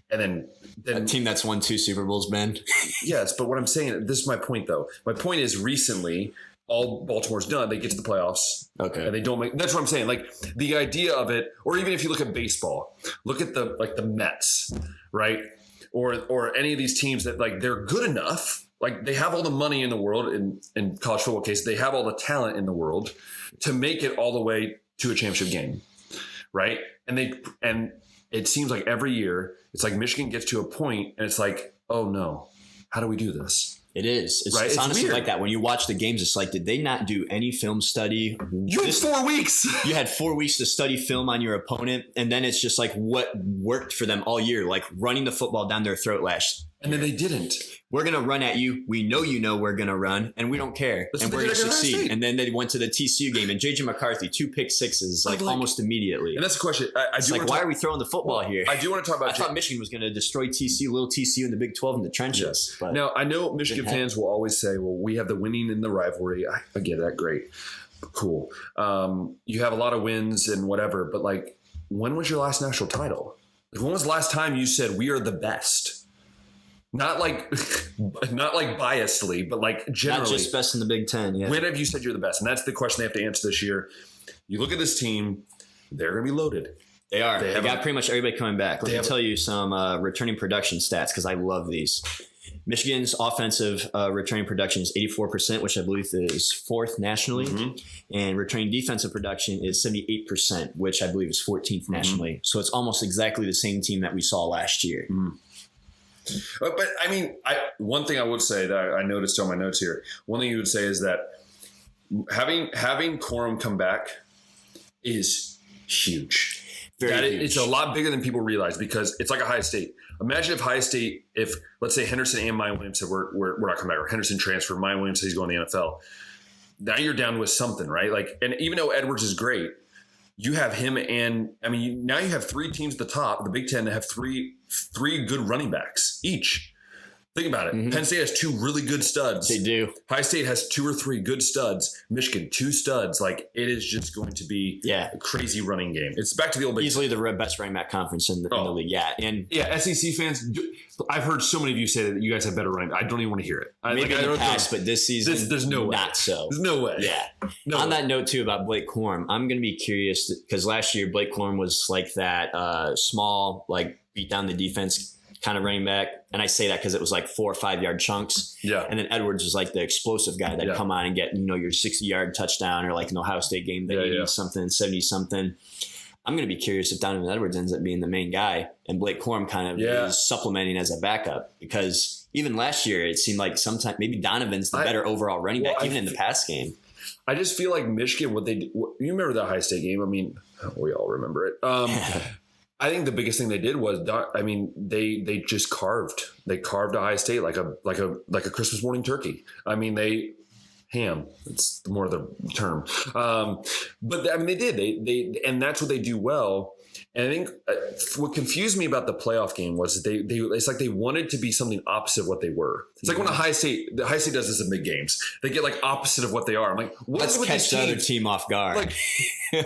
And then a team that's won 2 Super Bowls, Ben. Yes, but what I'm saying, this is my point, though. My point is recently, all Baltimore's done, they get to the playoffs. Okay. And they don't make – that's what I'm saying. Like, the idea of it, or even if you look at baseball, look at the Mets, right? Or any of these teams that, like, they're good enough. Like, they have all the money in the world, in college football case, they have all the talent in the world to make it all the way to a championship game, right? And it seems like every year it's like Michigan gets to a point and it's like, oh no, how do we do this? It is. It's honestly weird. Like that. When you watch the games, it's like, did they not do any film study? You had 4 weeks. You had 4 weeks to study film on your opponent. And then it's just like what worked for them all year, like running the football down their throat last. And then they didn't. We're going to run at you. We know we're going to run, and we don't care. And we're going to succeed. And then they went to the TCU game, and J.J. McCarthy, 2 pick sixes, like almost immediately. And that's the question. Why are we throwing the football here? I do want to talk about I thought Michigan was going to destroy little TCU in the Big 12 in the trenches. Yes. But now, I know Michigan fans will always say, well, we have the winning in the rivalry. I get that. Great. Cool. You have a lot of wins and whatever, but like, when was your last national title? Like, when was the last time you said we are the best? Not like biasedly, but like generally. Not just best in the Big Ten. Yeah. When have you said you're the best? And that's the question they have to answer this year. You look at this team; they're going to be loaded. They are. They got pretty much everybody coming back. Let me tell you some returning production stats because I love these. Michigan's offensive returning production is 84%, which I believe is 4th nationally. And returning defensive production is 78%, which I believe is 14th nationally. So it's almost exactly the same team that we saw last year. But I mean, one thing I would say that I noticed on my notes here, one thing you would say is that having Corum come back is huge. Very huge. It's a lot bigger than people realize because it's like Ohio State. Imagine if let's say Henderson and Mayan Williams said we're not coming back, or Henderson transferred, Mayan Williams said he's going to the NFL. now you're down with something, right? Like, and even though Edwards is great, you have him, and I mean, now you have 3 teams at the top, the Big Ten, that have three good running backs each. Think about it. Mm-hmm. Penn State has 2 really good studs. They do. High State has 2 or 3 good studs. Michigan, 2 studs. Like, it is just going to be a crazy running game. It's back to the old Big Easily the best running back conference in the league. Yeah. And SEC fans, I've heard so many of you say that you guys have better running. I don't even want to hear it. Maybe in the past, but this season, there's no way. Not so. There's no way. Yeah. No On way. that note, too, about Blake Corum, I'm going to be curious because last year Blake Corum was like that small, like beat down the defense kind of running back. And I say that because it was like 4 or 5 yard chunks. Yeah. And then Edwards was like the explosive guy that'd come on and get, your 60-yard touchdown, or like an Ohio State game that 80 something, 70 something. I'm going to be curious if Donovan Edwards ends up being the main guy and Blake Corum kind of is supplementing as a backup, because even last year it seemed like sometimes maybe Donovan's the better overall running back, even in the pass game. I just feel like Michigan, you remember the Ohio State game? I mean, we all remember it. I think the biggest thing they did was, they just carved. They carved Ohio State like a Christmas morning turkey. I mean, ham. It's more of the term. But I mean, they did. They and that's what they do well. And I think what confused me about the playoff game was it's like they wanted to be something opposite of what they were. It's like when the High State does this in big games. They get like opposite of what they are. I'm like, let's catch the other team off guard. Like,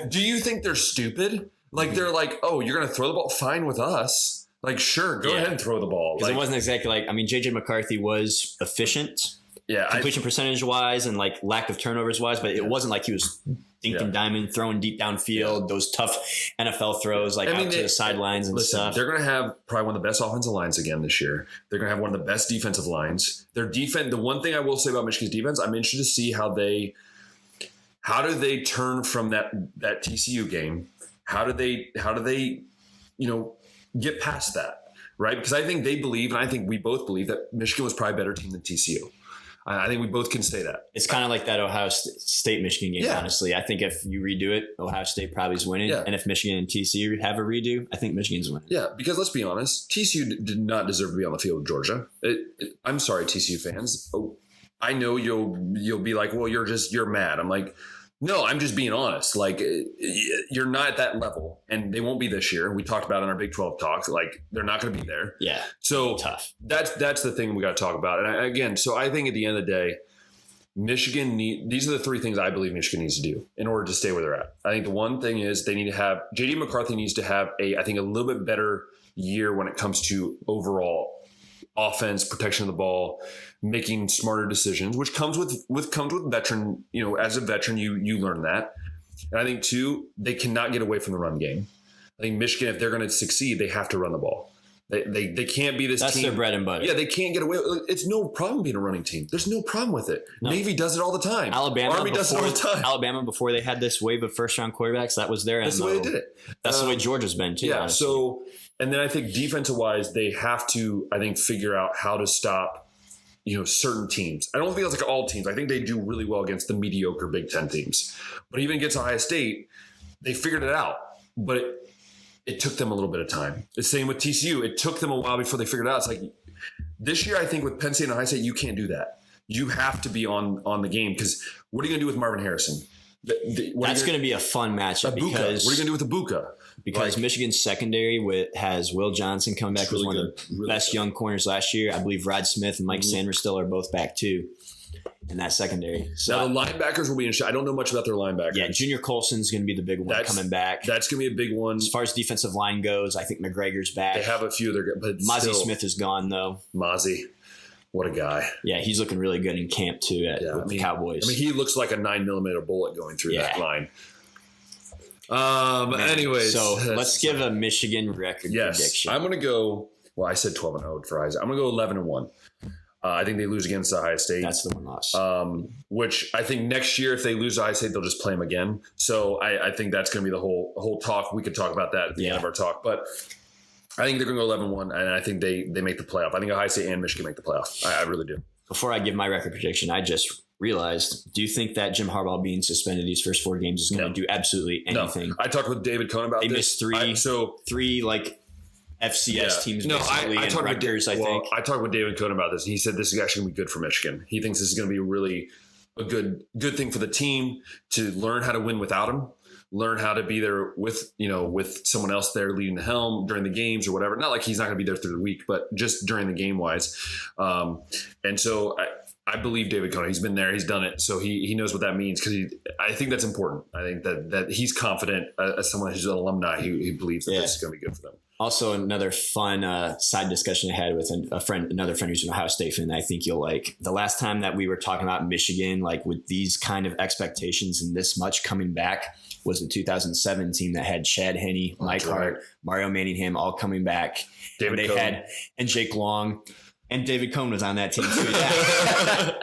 do you think they're stupid? Like, they're like, oh, you're going to throw the ball? Fine with us. Like, sure, go ahead and throw the ball. Because it wasn't exactly like, I mean, J.J. McCarthy was efficient. Yeah, completion percentage wise and like lack of turnovers wise, but it wasn't like he was dinking diamond, throwing deep downfield, those tough NFL throws out to the sidelines and stuff. They're going to have probably one of the best offensive lines again this year. They're going to have one of the best defensive lines. Their defense, the one thing I will say about Michigan's defense, I'm interested to see how do they turn from that TCU game. How do they get past that, right? Because I think they believe, and I think we both believe, that Michigan was probably a better team than TCU. I think we both can say that. It's kind of like that Ohio State-Michigan game, honestly. I think if you redo it, Ohio State probably is winning. Yeah. And if Michigan and TCU have a redo, I think Michigan's winning. Yeah, because let's be honest, TCU did not deserve to be on the field with Georgia. I'm sorry, TCU fans. I know you'll be like, well, you're mad. I'm like, no, I'm just being honest. Like, you're not at that level, and they won't be this year. We talked about in our Big 12 talk, like, they're not going to be there. Yeah. So tough. That's the thing we got to talk about. And so I think at the end of the day, these are the 3 things I believe Michigan needs to do in order to stay where they're at. I think the one thing is they need to have J.D. McCarthy needs to have a little bit better year when it comes to overall offense, protection of the ball, making smarter decisions, which comes with veteran. As a veteran, you learn that. And I think 2, they cannot get away from the run game. I think Michigan, if they're going to succeed, they have to run the ball. They can't be this That's team. That's their bread and butter. Yeah, they can't get away. It's no problem being a running team. There's no problem with it. No. Navy does it all the time. Army does it all the time. Alabama, before they had this wave of first-round quarterbacks, that was their MO. That's the way they did it. That's the way Georgia's been, too. Yeah, honestly. so, and then I think defensive-wise, they have to, I think, figure out how to stop certain teams. I don't think that's like all teams. I think they do really well against the mediocre Big Ten teams. But even against Ohio State, they figured it out. But it took them a little bit of time. The same with TCU. It took them a while before they figured it out. It's like this year, I think with Penn State and Ohio State, you can't do that. You have to be on the game, because what are you going to do with Marvin Harrison? That's going to be a fun matchup. Because what are you going to do with Ibuka? Because Michigan's secondary has Will Johnson coming back, who's one of the best young corners last year. I believe Rod Smith and Mike Sanderstill are both back too in that secondary. So now the linebackers will be interesting. I don't know much about their linebackers. Yeah, Junior Colson's going to be the big one coming back. That's going to be a big one. As far as defensive line goes, I think McGregor's back. They have a few. But Mozzie Smith is gone though. Mozzie. What a guy. Yeah, he's looking really good in camp too with the Cowboys. I mean, he looks like a 9mm bullet going through that line. Anyways. So let's give a Michigan record prediction. I'm going to go, I said 12-0 for Isaac. I'm going to go 11-1. I think they lose against Ohio State. That's the one loss. Which I think next year, if they lose Ohio State, they'll just play them again. So I think that's going to be the whole talk. We could talk about that at the end of our talk. But I think they're going to go 11-1, and I think they make the playoff. I think Ohio State and Michigan make the playoff. I really do. Before I give my record prediction, I just realized, do you think that Jim Harbaugh being suspended these first 4 games is going to do absolutely anything? No. I talked with David Cohn about this. They missed 3 like FCS teams basically I talked with David Cohn about this, and he said this is actually going to be good for Michigan. He thinks this is going to be a really a good thing for the team to learn how to win without him. Learn how to be there with someone else there leading the helm during the games or whatever. Not like he's not going to be there through the week, but just during the game wise. And so I believe David Cohn. He's been there. He's done it. So he knows what that means because I think that's important. I think that he's confident as someone who's an alumni. He believes that this is going to be good for them. Also, another fun side discussion I had with another friend who's an Ohio State fan. I think you'll like. The last time that we were talking about Michigan, like with these kind of expectations and this much coming back, was the 2007 team that had Chad Henne, Mike Hart, Mario Manningham all coming back. David Cohn. And Jake Long. And David Cohn was on that team too. Yeah.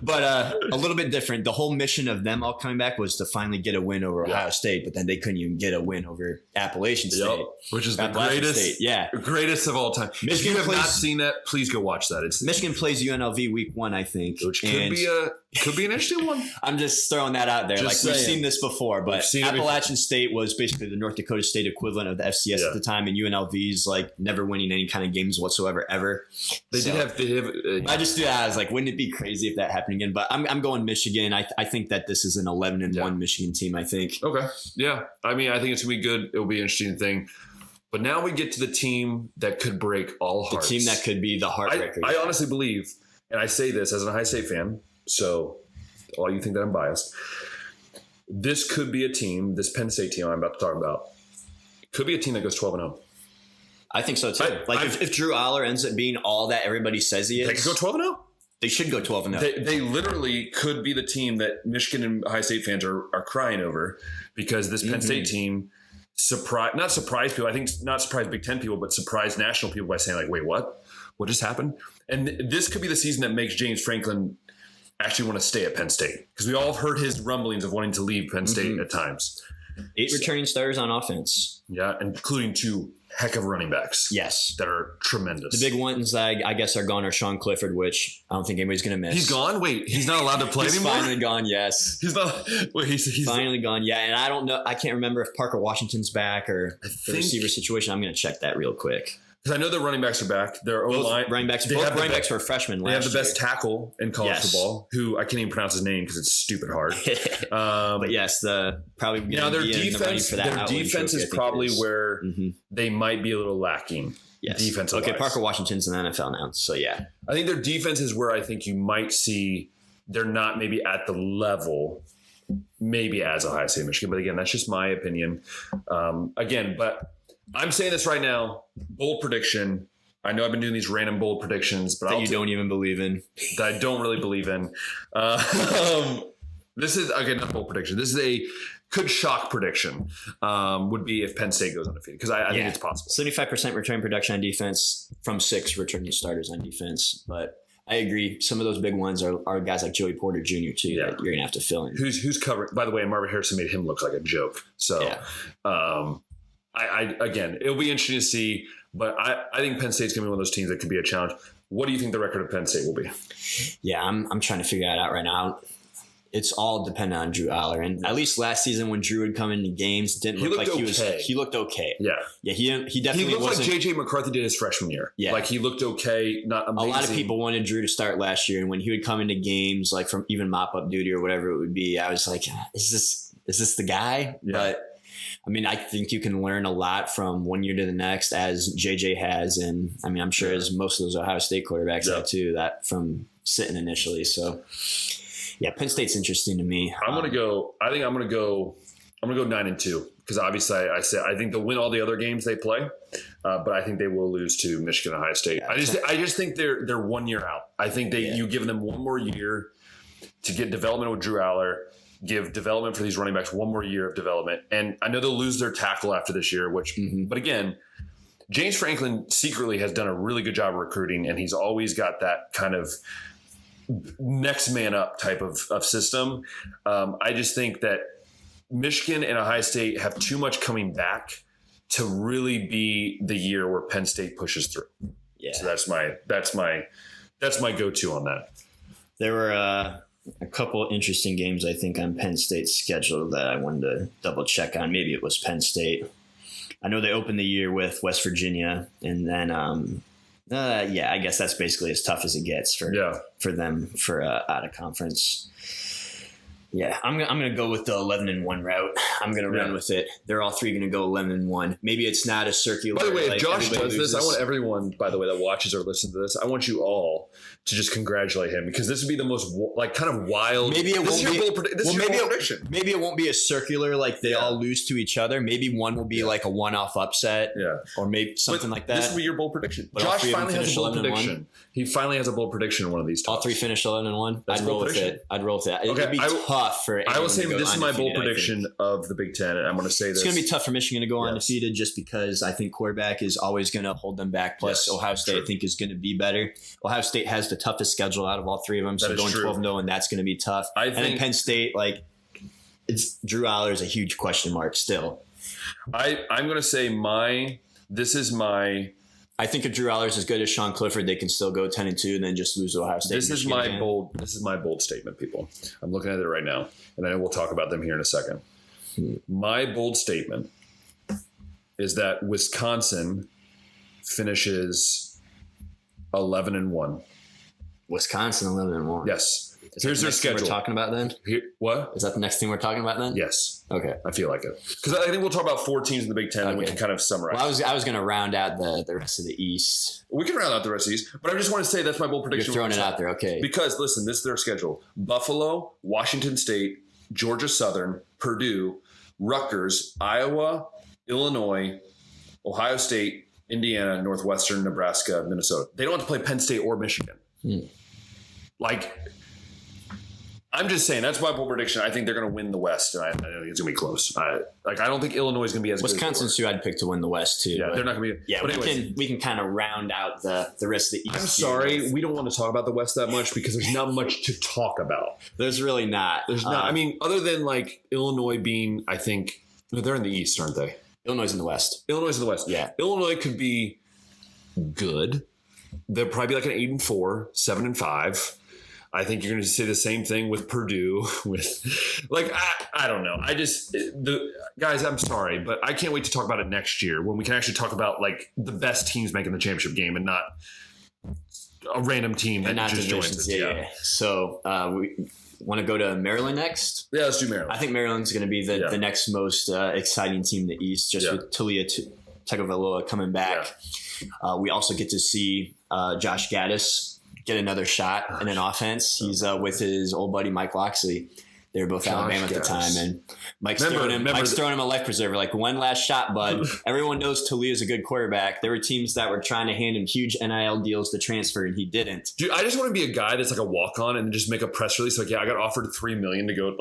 But a little bit different. The whole mission of them all coming back was to finally get a win over Ohio State, but then they couldn't even get a win over Appalachian State. Which is the greatest, greatest of all time. If you have not seen that, please go watch that. Michigan plays UNLV week 1, I think. Which could be an interesting one. I'm just throwing that out there. We've seen this before, but Appalachian State was basically the North Dakota State equivalent of the FCS at the time, and UNLV's like never winning any kind of games whatsoever ever. They did have. I just do that. I was like, wouldn't it be crazy if that happened again? But I'm going Michigan. I think that this is an 11-1 Michigan team. I think. Okay. Yeah. I mean, I think it's gonna be good. It'll be an interesting thing. But now we get to the team that could break all hearts. The team that could be the heartbreaker. I honestly believe, and I say this as an Ohio State fan, so all you think that I'm biased. This could be a team. This Penn State team I'm about to talk about could be a team that goes 12-0. I think so too. If Drew Aller ends up being all that everybody says he is, they could go 12-0. They should go 12-0. They literally could be the team that Michigan and Ohio State fans are crying over because this Penn State team not surprised people. I think not surprised Big Ten people, but surprised national people by saying like, "Wait, what? What just happened?" And this could be the season that makes James Franklin actually want to stay at Penn State because we all have heard his rumblings of wanting to leave Penn State at times. 8 returning starters on offense. Yeah, including 2 heck of running backs. Yes. That are tremendous. The big ones that I guess are gone are Sean Clifford, which I don't think anybody's going to miss. He's gone? Wait, he's not allowed to play he's anymore? He's finally gone, yes. He's not. Wait, he's finally gone, yeah. And I don't know. I can't remember if Parker Washington's back or the receiver situation. I'm going to check that real quick. Because I know the running backs are back. Their O-line. Running backs. Both running backs were freshmen last year. They have the best tackle in college football, who I can't even pronounce his name because it's stupid hard. But yes, their defense is probably where they might be a little lacking. Yes. Defensive-wise. Okay, Parker Washington's in the NFL now, so yeah. I think their defense is where I think you might see they're not maybe at the level maybe as Ohio State, Michigan. But again, that's just my opinion. But I'm saying this right now, bold prediction. I know I've been doing these random bold predictions, but that don't even believe in. That I don't really believe in. This is not a bold prediction. This is a could shock prediction. Would be if Penn State goes undefeated because I think it's possible. 75% return production on defense from 6 returning starters on defense, but I agree. Some of those big ones are guys like Joey Porter Jr. too that you're gonna have to fill in. Who's covering? By the way, Marvin Harrison made him look like a joke. So. Again, it'll be interesting to see, but I think Penn State's going to be one of those teams that could be a challenge. What do you think the record of Penn State will be? Yeah, I'm trying to figure that out right now. It's all dependent on Drew Aller. And at least last season when Drew would come into games, he looked okay. Yeah. Yeah, he definitely looked like J.J. McCarthy did his freshman year. Yeah. Like he looked okay, not amazing. A lot of people wanted Drew to start last year, and when he would come into games, like from even mop-up duty or whatever it would be, I was like, is this the guy? Yeah. But I mean, I think you can learn a lot from one year to the next as JJ has. And I mean, I'm sure as most of those Ohio State quarterbacks have too, that from sitting initially. So yeah, Penn State's interesting to me. I'm going to go 9-2 because obviously I think they'll win all the other games they play. But I think they will lose to Michigan, Ohio State. I just think they're 1 year out. I think you give them one more year to get development with Drew Aller. Give development for these running backs one more year of development. And I know they'll lose their tackle after this year, but again, James Franklin secretly has done a really good job of recruiting, and he's always got that kind of next man up type of system. I just think that Michigan and Ohio State have too much coming back to really be the year where Penn State pushes through. Yeah. So that's my go-to on that. There were a couple interesting games, I think, on Penn State's schedule that I wanted to double check on. Maybe it was Penn State. I know they opened the year with West Virginia, and then Yeah, I guess that's basically as tough as it gets for them for out of conference. Yeah, I'm gonna go with the 11-1 route. I'm gonna run with it. They're all three gonna go 11-1. Maybe it's not a circular. By the way, if Josh does this, I want everyone, by the way, that watches or listens to this, I want you all to just congratulate him, because this would be the most kind of wild. Maybe it won't be. This is your bold prediction. Maybe it won't be a circular like they all lose to each other. Maybe one will be like a one-off upset. Yeah, or maybe something like that. This will be your bold prediction. But Josh finally has a bold prediction. He finally has a bold prediction in one of these. All three finish 11-1. I'd roll with it. Okay, it'd be tough for. I will say this is my bold prediction of the Big Ten, and I'm going to say this. It's going to be tough for Michigan to go undefeated just because I think quarterback is always going to hold them back. Plus, Ohio State, I think, is going to be better. Ohio State has the toughest schedule out of all three of them, so going 12-0, and that's going to be tough. And then Penn State, it's Drew Aller is a huge question mark still. I'm going to say I think if Drew Aller is as good as Sean Clifford, they can still go 10-2 and then just lose to Ohio State. This is my bold statement, people. I'm looking at it right now, and I know we'll talk about them here in a second. My bold statement is that Wisconsin finishes 11-1. Wisconsin 11-1. Yes. Here's their schedule. We're talking about then. What is that? The next thing we're talking about then? Yes. Okay. I feel like it, because I think we'll talk about 4 teams in the Big Ten, and we can kind of summarize. Well, I was going to round out the rest of the East. We can round out the rest of the East, but I just want to say that's my bold prediction. You're throwing it out there, okay? Because listen, this is their schedule: Buffalo, Washington State, Georgia Southern, Purdue, Rutgers, Iowa, Illinois, Ohio State, Indiana, Northwestern, Nebraska, Minnesota. They don't have to play Penn State or Michigan. I'm just saying, that's my bold prediction. I think they're going to win the West, and I think it's going to be close. I don't think Illinois is going to be as Wisconsin's good. who I'd pick to win the West too. Yeah, they're not going to be. Yeah, but we can kind of round out the rest of the East. I'm sorry, we don't want to talk about the West that much because there's not much to talk about. There's really not. There's not. I mean, other than Illinois being, I think they're in the East, aren't they? Illinois is in the West. Illinois is in the West. Yeah, Illinois could be good. They'll probably be an 8-4, 7-5. I think you're going to say the same thing with Purdue. I don't know. Guys, I'm sorry, but I can't wait to talk about it next year when we can actually talk about the best teams making the championship game and not a random team that just joins us. Yeah. So we want to go to Maryland next. Yeah, let's do Maryland. I think Maryland's going to be the next most exciting team in the East, just with Talia Tagovailoa coming back. Yeah. We also get to see Josh Gaddis get another shot in an offense. He's with his old buddy Mike Loxley. They were both Alabama at the time, and Mike's throwing him a life preserver. One last shot, bud. Everyone knows Talia's a good quarterback. There were teams that were trying to hand him huge NIL deals to transfer, and he didn't. Dude, I just want to be a guy that's a walk-on and just make a press release I got offered $3 million to go.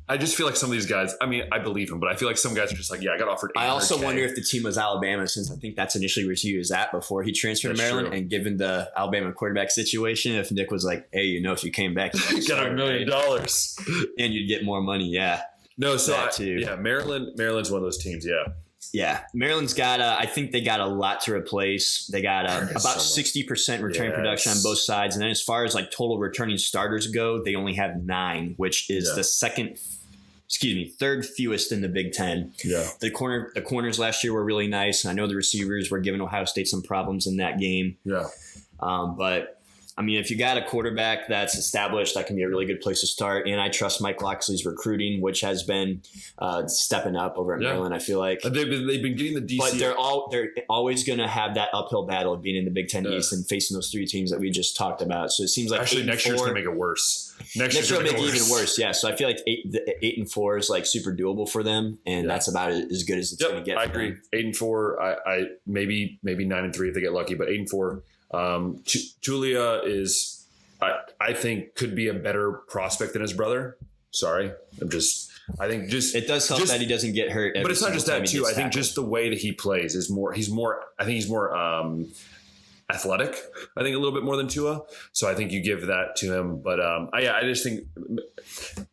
I just feel like some of these guys, I mean, I believe him, but I feel like some guys are just I got offered $800K. I also wonder if the team was Alabama, since I think that's initially where he was at before he transferred to Maryland. True. And given the Alabama quarterback situation, if Nick was hey, if you came back, you got $1 million. And you'd get more money, yeah. No, so Maryland's one of those teams, yeah. Yeah, Maryland's got I think they got a lot to replace. They got about 60% return production on both sides. And then as far as total returning starters go, they only have 9, which is the third fewest in the Big Ten. Yeah. The corners last year were really nice. And I know the receivers were giving Ohio State some problems in that game. Yeah. But I mean, if you got a quarterback that's established, that can be a really good place to start. And I trust Mike Loxley's recruiting, which has been stepping up over at Maryland. I feel like they've been getting the DC, but they're always going to have that uphill battle of being in the Big Ten East and facing those 3 teams that we just talked about. So it seems like actually next year's going to make it worse. Next year will make it even worse. Yeah. So I feel like 8-4 is super doable for them, and that's about as good as it's going to get. I agree. 8-4. I maybe 9-3 if they get lucky, but 8-4. Julia is, I think, could be a better prospect than his brother. Sorry, I think it does help that he doesn't get hurt. But it's not just that too. I think just the way that he plays is more. He's more athletic. I think a little bit more than Tua. So I think you give that to him. But I just think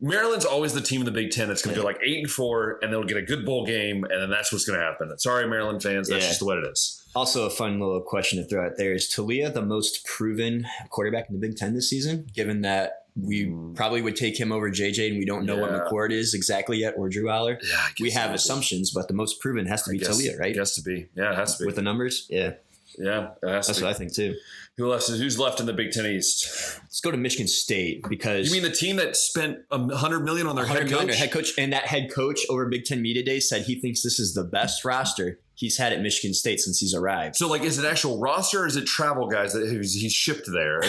Maryland's always the team in the Big Ten that's going to go 8-4, and they'll get a good bowl game, and then that's what's going to happen. Sorry, Maryland fans, that's just what it is. Also, a fun little question to throw out there: is Talia the most proven quarterback in the Big Ten this season? Given that we probably would take him over JJ, and we don't know what McCord is exactly yet, or Drew Aller. Yeah, we have assumptions, but the most proven has to be Talia, right? It has to be. Yeah, it has to be with the numbers. Yeah. Yeah, that's what I think too. Who's left in the Big Ten East? Let's go to Michigan State because you mean the team that spent $100 million on their head coach? And that head coach over Big Ten Media Day said he thinks this is the best roster he's had at Michigan State since he's arrived. So, like, is it actual roster or is it travel guys that he's shipped there?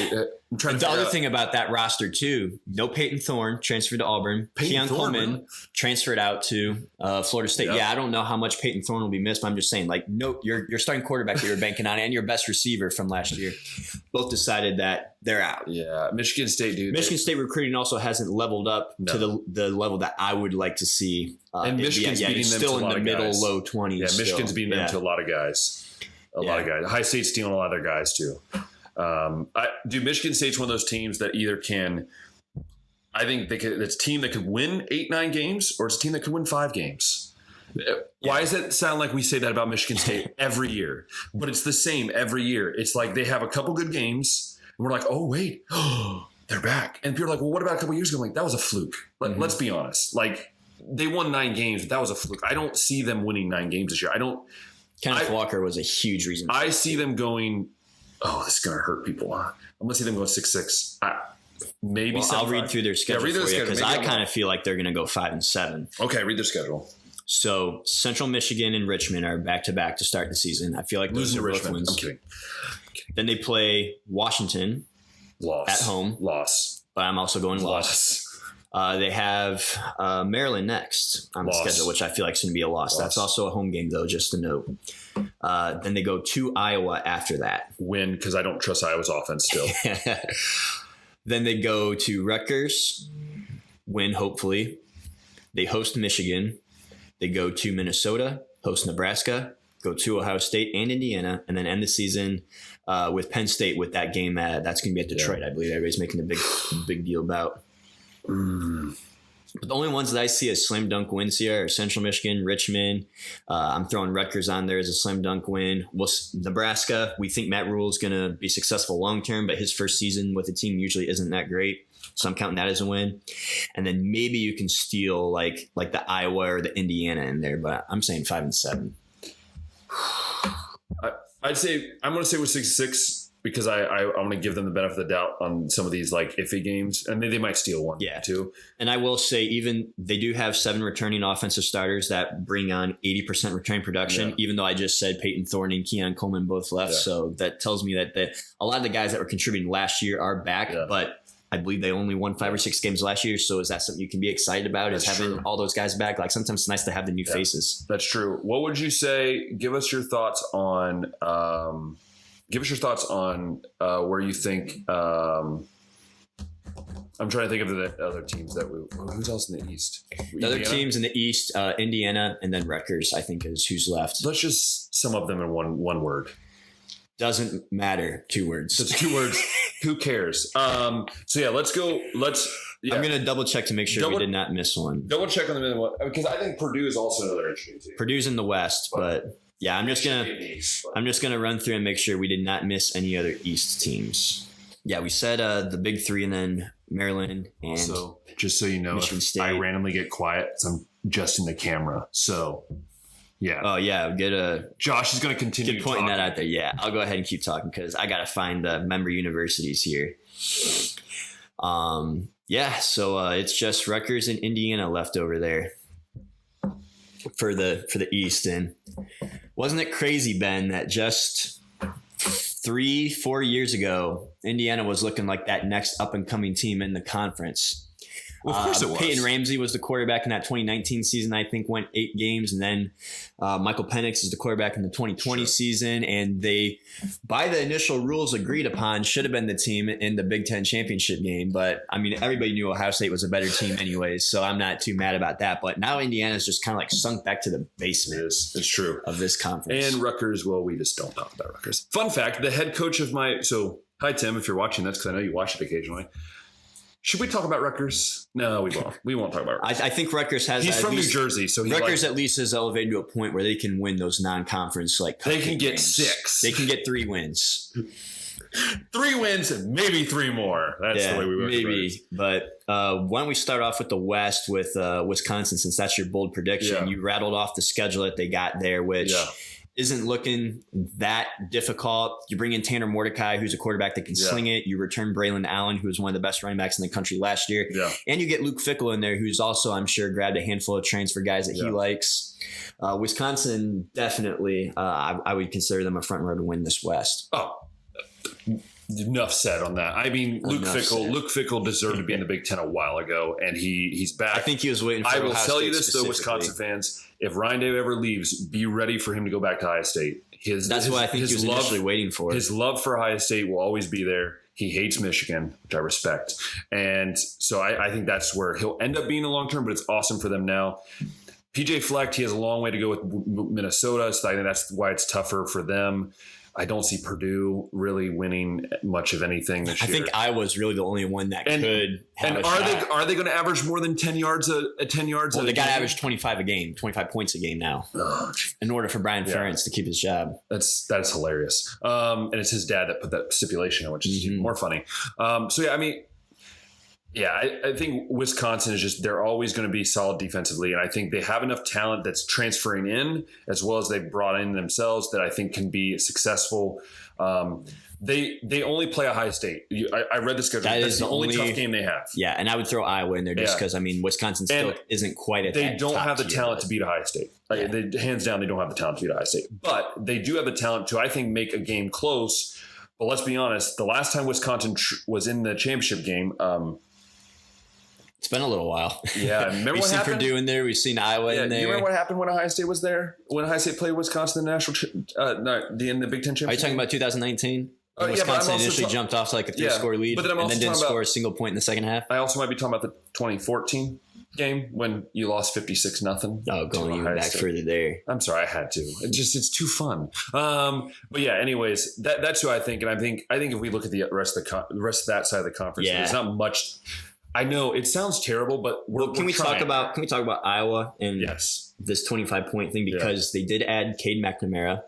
I'm trying to. The other thing about that roster too, no Peyton Thorne transferred to Auburn. Keon Coleman transferred out to Florida State. Yep. Yeah, I don't know how much Peyton Thorne will be missed, but I'm just saying, like, no, your starting quarterback that you're banking on and your best receiver from last year both decided that they're out. Yeah, Michigan State, dude. Michigan State recruiting also hasn't leveled up to the level that I would like to see. And Michigan's beating them still to a lot in the of middle, guys. low 20s. Yeah, Michigan's beating them to a lot of guys. A lot of guys. High State's stealing a lot of their guys too. Michigan State's one of those teams that either can. I think it's a team that could win 8-9 games, or it's a team that could win 5 games. Why does it sound like we say that about Michigan State every year? But it's the same every year. It's like they have a couple good games, and we're like, oh wait, they're back. And people are like, well, what about a couple years ago? I'm like, that was a fluke. Let's be honest. Like, they won 9 games, but that was a fluke. I don't see them winning 9 games this year. Kenneth Walker was a huge reason. I see them going. Oh, this is going to hurt people. I'm going to see them going 6-6. Maybe I'll read through their schedule for you because I kind of feel like they're going to go 5-7. Okay, read their schedule. So Central Michigan and Richmond are back-to-back to start the season. I feel like those are both wins. I'm kidding. Then they play Washington at home. Loss. But I'm also going loss. They have Maryland next on the schedule, which I feel like is going to be a loss. That's also a home game, though, just to note. Then they go to Iowa after that. Win, because I don't trust Iowa's offense still. Then they go to Rutgers. Win, hopefully. They host Michigan. They go to Minnesota, host Nebraska, go to Ohio State and Indiana, and then end the season with Penn State with that game. That's going to be at Detroit, I believe. Everybody's making a big deal about. But the only ones that I see as slam dunk wins here are Central Michigan, Richmond. I'm throwing Rutgers on there as a slam dunk win. Nebraska, we think Matt Rule is going to be successful long term, but his first season with the team usually isn't that great. So I'm counting that as a win. And then maybe you can steal like the Iowa or the Indiana in there, but I'm saying 5-7. I'd say I'm going to say with 6-6. Because I want to give them the benefit of the doubt on some of these like iffy games, and they might steal one too. And I will say, even they do have 7 returning offensive starters that bring on 80% return production. Even though I just said Peyton Thorne and Keon Coleman both left, so that tells me that a lot of the guys that were contributing last year are back. But I believe they only won 5 or 6 games last year. So is that something you can be excited about? Is having all those guys back? Like sometimes it's nice to have the new faces. That's true. What would you say? Give us your thoughts on. Give us your thoughts on where you think. I'm trying to think of the other teams who's else in the East? The other teams in the East, Indiana, and then Rutgers, I think, is who's left. Let's just sum up them in one word. Doesn't matter. 2 words. It's 2 words. Who cares? So let's go. Yeah. I'm going to double check to make sure we did not miss one. Double check on the one because I think Purdue is also another interesting team. Purdue's in the West, but. Yeah, I'm just gonna run through and make sure we did not miss any other East teams. Yeah, we said the big 3 and then Maryland and also, just so you know, Michigan State. I randomly get quiet, so I'm adjusting the camera. So yeah. Oh yeah, Josh is gonna continue pointing that out there. Yeah, I'll go ahead and keep talking because I gotta find the member universities here. So it's just Rutgers and Indiana left over there for the East. And wasn't it crazy, Ben, that just 3-4 years ago, Indiana was looking like that next up and coming team in the conference? Well, of course it was. Peyton Ramsey was the quarterback in that 2019 season, I think went 8 games. And then Michael Penix is the quarterback in the 2020 season. And they, by the initial rules agreed upon, should have been the team in the Big Ten championship game. But I mean, everybody knew Ohio State was a better team anyways. So I'm not too mad about that. But now Indiana's just kind of like sunk back to the basement. It's true. Of this conference. And Rutgers, well, we just don't talk about Rutgers. Fun fact, the head coach of hi, Tim, if you're watching this, because I know you watch it occasionally. Should we talk about Rutgers? No, we won't. We won't talk about Rutgers. I think Rutgers has. He's from New Jersey, so Rutgers at least is elevated to a point where they can win those non-conference they can get games. 6. They can get 3 wins. 3 wins and maybe 3 more. That's the way we work. Maybe. But why don't we start off with the West with Wisconsin, since that's your bold prediction. Yeah. You rattled off the schedule that they got there, which isn't looking that difficult. You bring in Tanner Mordecai, who's a quarterback that can sling it. You return Braylon Allen, who was one of the best running backs in the country last year. Yeah. And you get Luke Fickell in there, who's also, I'm sure, grabbed a handful of transfer guys that he likes. Wisconsin, definitely, I would consider them a front row to win this West. Oh, enough said on that. I mean, Luke Fickell deserved to be in the Big Ten a while ago, and he's back. I think he was waiting for I will Ohio tell State you this, though, Wisconsin fans. If Ryan Day ever leaves, be ready for him to go back to Ohio State. That's what I think he was initially waiting for. His love for Ohio State will always be there. He hates Michigan, which I respect. And so I think that's where he'll end up being in the long term, but it's awesome for them now. PJ Fleck, he has a long way to go with Minnesota, so I think that's why it's tougher for them. I don't see Purdue really winning much of anything this year. I think Iowa's really the only one that could have a shot. Are they going to average more than 10 yards at 10 yards? Well, they got to average 25 a game, 25 points a game now, in order for Brian Ferentz to keep his job. That's hilarious. And it's his dad that put that stipulation in, which is even more funny. I think Wisconsin is just, they're always going to be solid defensively. And I think they have enough talent that's transferring in, as well as they've brought in themselves, that I think can be successful. They only play Ohio State. I read the schedule. That's the only tough game they have. Yeah, and I would throw Iowa in there just because, Wisconsin still isn't quite at that. They don't have the talent to beat Ohio State. Hands down, they don't have the talent to beat Ohio State. But they do have the talent to, I think, make a game close. But let's be honest, the last time Wisconsin was in the championship game, it's been a little while. Yeah, remember we've what seen happened? Purdue in there. We've seen Iowa in there. You remember what happened when Ohio State was there? When Ohio State played Wisconsin in the in the Big Ten championship? Are you talking about 2019? Wisconsin initially jumped off to like a 3-score lead, and then didn't score a single point in the second half. I also might be talking about the 2014 game when you lost 56-0. Oh, going even back further there. I'm sorry, I had to. It's too fun. But yeah, anyways, that's who I think, and I think if we look at the rest of that side of the conference, there's not much. I know it sounds terrible, but can we talk about Iowa and this 25-point thing, because they did add Cade McNamara,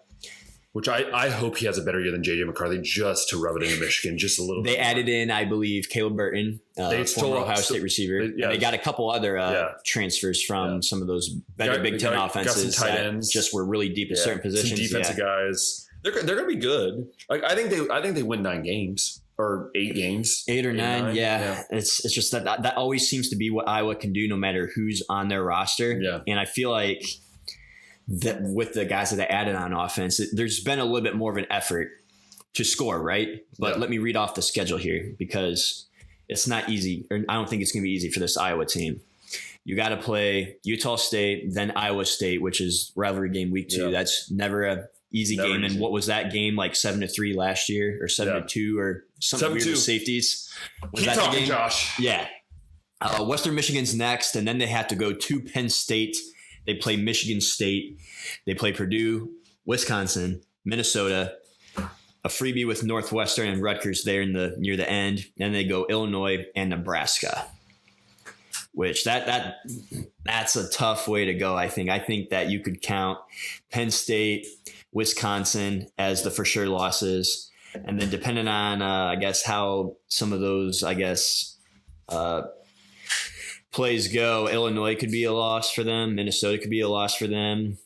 which I hope he has a better year than JJ McCarthy, just to rub it into Michigan just a little bit. They added in, I believe, Caleb Burton, former Ohio State receiver. And they got a couple other transfers from some of those better Big Ten offenses that ends. Just were really deep at certain positions. Some defensive guys. They're going to be good. Like I think they win 9 games. Or 8 games. 8 or 9, yeah. It's just that always seems to be what Iowa can do no matter who's on their roster. Yeah. And I feel like that with the guys that they added on offense, there's been a little bit more of an effort to score, right? But let me read off the schedule here, because it's not easy, or I don't think it's going to be easy for this Iowa team. You got to play Utah State, then Iowa State, which is rivalry game week 2. Yeah. That's never a easy game. And what was that game, like 7-3 last year, or 7-2, or something weird with safeties? Was Keep that talking, the game? Josh. Yeah. Western Michigan's next, and then they have to go to Penn State. They play Michigan State. They play Purdue, Wisconsin, Minnesota, a freebie with Northwestern and Rutgers there near the end. Then they go Illinois and Nebraska, which that's a tough way to go. I think that you could count Penn State, Wisconsin as the for sure losses. And then depending on, I guess, how some of those, plays go, Illinois could be a loss for them. Minnesota could be a loss for them.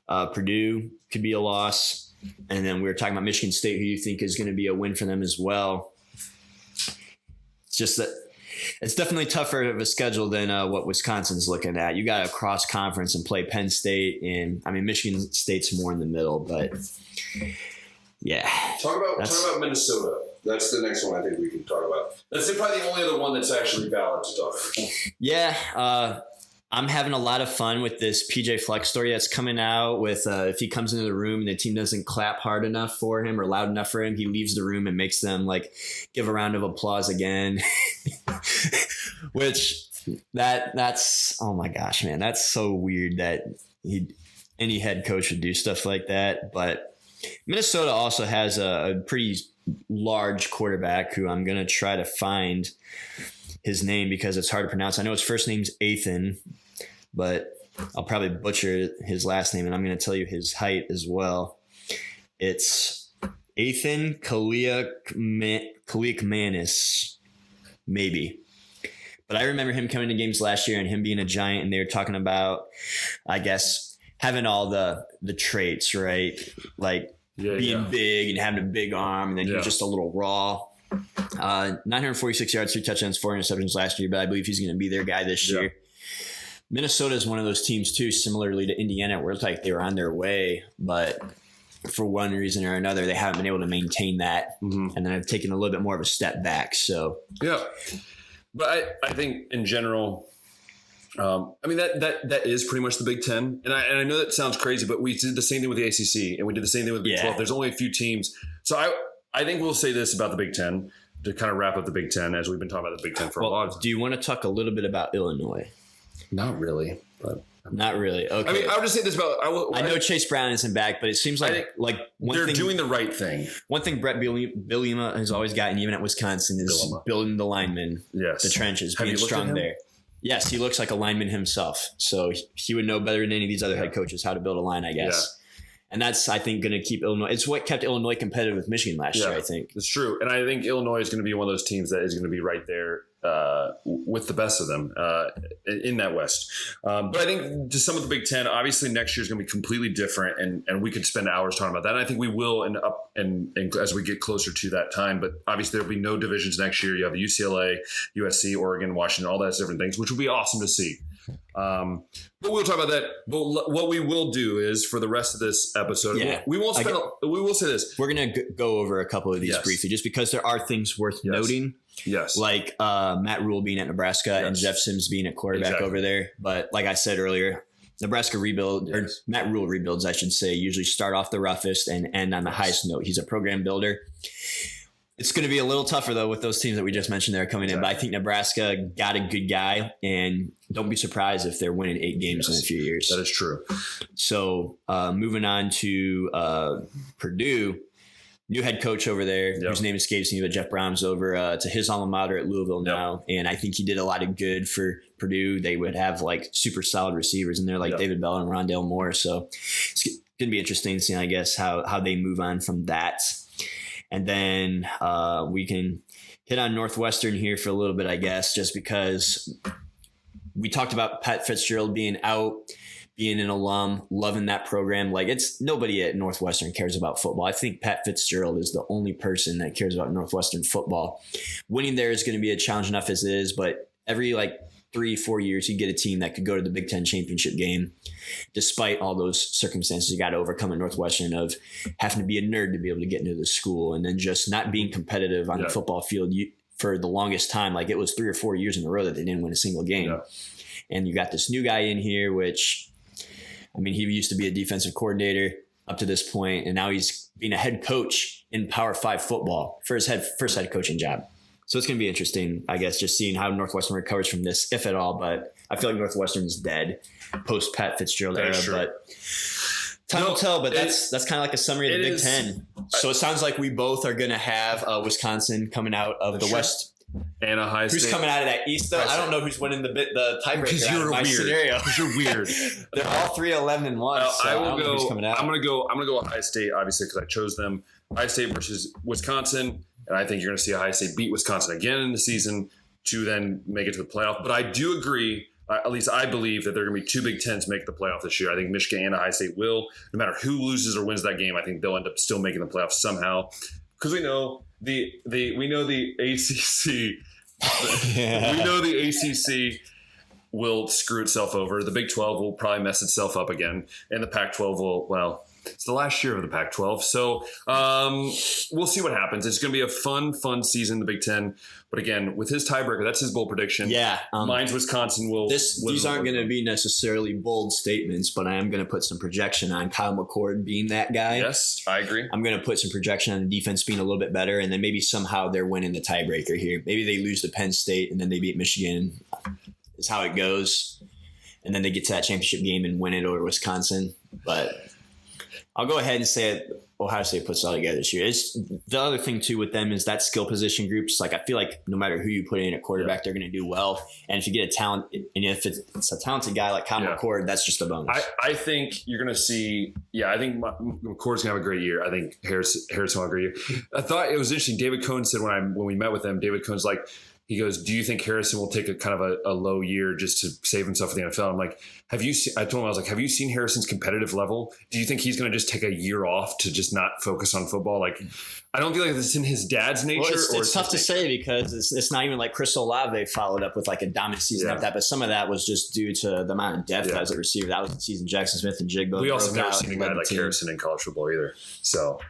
Purdue could be a loss. And then we were talking about Michigan State, who you think is going to be a win for them as well. It's just that it's definitely tougher of a schedule than what Wisconsin's looking at. You got to cross conference and play Penn State, and Michigan State's more in the middle, but yeah. Talk about Minnesota. That's the next one I think we can talk about. That's probably the only other one that's actually valid to talk about. Yeah, I'm having a lot of fun with this PJ Fleck story that's coming out with if he comes into the room and the team doesn't clap hard enough for him or loud enough for him, he leaves the room and makes them give a round of applause again. Which that's oh my gosh, man, that's so weird that any head coach would do stuff like that. But Minnesota also has a pretty large quarterback who I'm going to try to find his name because it's hard to pronounce. I know his first name's Ethan, but I'll probably butcher his last name, and I'm going to tell you his height as well. It's Ethan Kaliakmanis, maybe. But I remember him coming to games last year and him being a giant, and they were talking about, I guess, having all the traits, right? Like being big and having a big arm, and then he was just a little raw. 946 yards, 3 touchdowns, 4 interceptions last year, but I believe he's going to be their guy this year. Minnesota is one of those teams too, similarly to Indiana, where it's like they were on their way, but for one reason or another, they haven't been able to maintain that, and then have taken a little bit more of a step back. So but I think in general, I mean that is pretty much the Big Ten, and I know that sounds crazy, but we did the same thing with the ACC, and we did the same thing with the Big 12. There's only a few teams, so I think we'll say this about the Big Ten to kind of wrap up the Big Ten, as we've been talking about the Big Ten for a while. Do you want to talk a little bit about Illinois? Not really, but. Not really. Okay. I mean, I would just say this about. I know Chase Brown isn't back, but it seems like they're doing the right thing. One thing Brett Bielema has always gotten, even at Wisconsin, is building the linemen, the trenches, being strong there. Yes, he looks like a lineman himself, so he would know better than any of these other head coaches how to build a line, I guess. And that's, I think, going to keep Illinois. It's what kept Illinois competitive with Michigan last year, I think. It's true. And I think Illinois is going to be one of those teams that is going to be right there with the best of them in that West. But I think just some of the Big Ten, obviously next year is going to be completely different. And we could spend hours talking about that. And I think we will and as we get closer to that time. But obviously there will be no divisions next year. You have UCLA, USC, Oregon, Washington, all those different things, which will be awesome to see. But we'll talk about that. But what we will do is for the rest of this episode, we won't spend. We will say this. We're going to go over a couple of these briefly, just because there are things worth noting. Yes. Like Matt Rule being at Nebraska and Jeff Sims being at quarterback over there. But like I said earlier, Nebraska or Matt Rule rebuilds, I should say, usually start off the roughest and end on the highest note. He's a program builder. It's going to be a little tougher, though, with those teams that we just mentioned that are coming in. But I think Nebraska got a good guy, and don't be surprised if they're winning 8 games in a few years. That is true. So moving on to Purdue, new head coach over there, whose name escapes me, but Jeff Brown's over to his alma mater at Louisville now. And I think he did a lot of good for Purdue. They would have like super solid receivers in there like David Bell and Rondale Moore. So it's going to be interesting to see, I guess, how they move on from that. And then we can hit on Northwestern here for a little bit, I guess, just because we talked about Pat Fitzgerald being out, being an alum, loving that program. Like, it's nobody at Northwestern cares about football. I think Pat Fitzgerald is the only person that cares about Northwestern football. Winning there is going to be a challenge enough as it is, but every 3-4 years, you get a team that could go to the Big Ten championship game, despite all those circumstances you got to overcome at Northwestern of having to be a nerd to be able to get into the school, and then just not being competitive on the football field for the longest time. Like, it was 3 or 4 years in a row that they didn't win a single game. And you got this new guy in here, which, I mean, he used to be a defensive coordinator up to this point, and now he's being a head coach in Power 5 football for his first head coaching job. So it's going to be interesting, I guess, just seeing how Northwestern recovers from this, if at all. But I feel like Northwestern is dead post Pat Fitzgerald era. But time will tell. But that's kind of like a summary of the Big Ten. So it sounds like we both are going to have Wisconsin coming out of the West. And Ohio State. Who's coming out of that East, though? I don't know who's winning the tiebreaker. Because you're weird. Scenario. Because you're weird. They're all 3-11-1. So I don't know who's coming out. I'm going to go Ohio State, obviously, because I chose them. Ohio State versus Wisconsin. And I think you're going to see Ohio State beat Wisconsin again in the season to then make it to the playoff. But I do agree, at least I believe, that there are going to be 2 Big Tens make the playoff this year. I think Michigan and Ohio State will. No matter who loses or wins that game, I think they'll end up still making the playoffs somehow. Because we know the ACC. We know the ACC will screw itself over. The Big 12 will probably mess itself up again. And the Pac-12 will, it's the last year of the Pac-12. So we'll see what happens. It's going to be a fun season in the Big Ten. But again, with his tiebreaker, that's his bold prediction. Yeah. Mine's Wisconsin will. These aren't going to be necessarily bold statements, but I am going to put some projection on Kyle McCord being that guy. Yes, I agree. I'm going to put some projection on the defense being a little bit better, and then maybe somehow they're winning the tiebreaker here. Maybe they lose to Penn State, and then they beat Michigan. Is how it goes. And then they get to that championship game and win it over Wisconsin. But I'll go ahead and say it. Ohio State puts it all together this year. It's the other thing too with them is that skill position groups. Like I feel like no matter who you put in at quarterback, they're going to do well. And if you get a talent, and if it's a talented guy like Kyle McCord, that's just a bonus. I think you're going to see. Yeah, I think McCord's going to have a great year. I think Harris will have a great year. I thought it was interesting. David Cohn said when we met with him, David Cohn's like, he goes, "Do you think Harrison will take a kind of a low year just to save himself for the NFL?" I'm like, "Have you seen?" I told him, I was like, "Have you seen Harrison's competitive level? Do you think he's going to just take a year off to just not focus on football?" Like, I don't feel like it's in his dad's nature. Well, it's tough to say because it's not even like Chris Olave followed up with like a dominant season like that. But some of that was just due to the amount of depth as a receiver. That was the season Jackson Smith and Jigbo. We also never seen a guy like Harrison in college football either. So.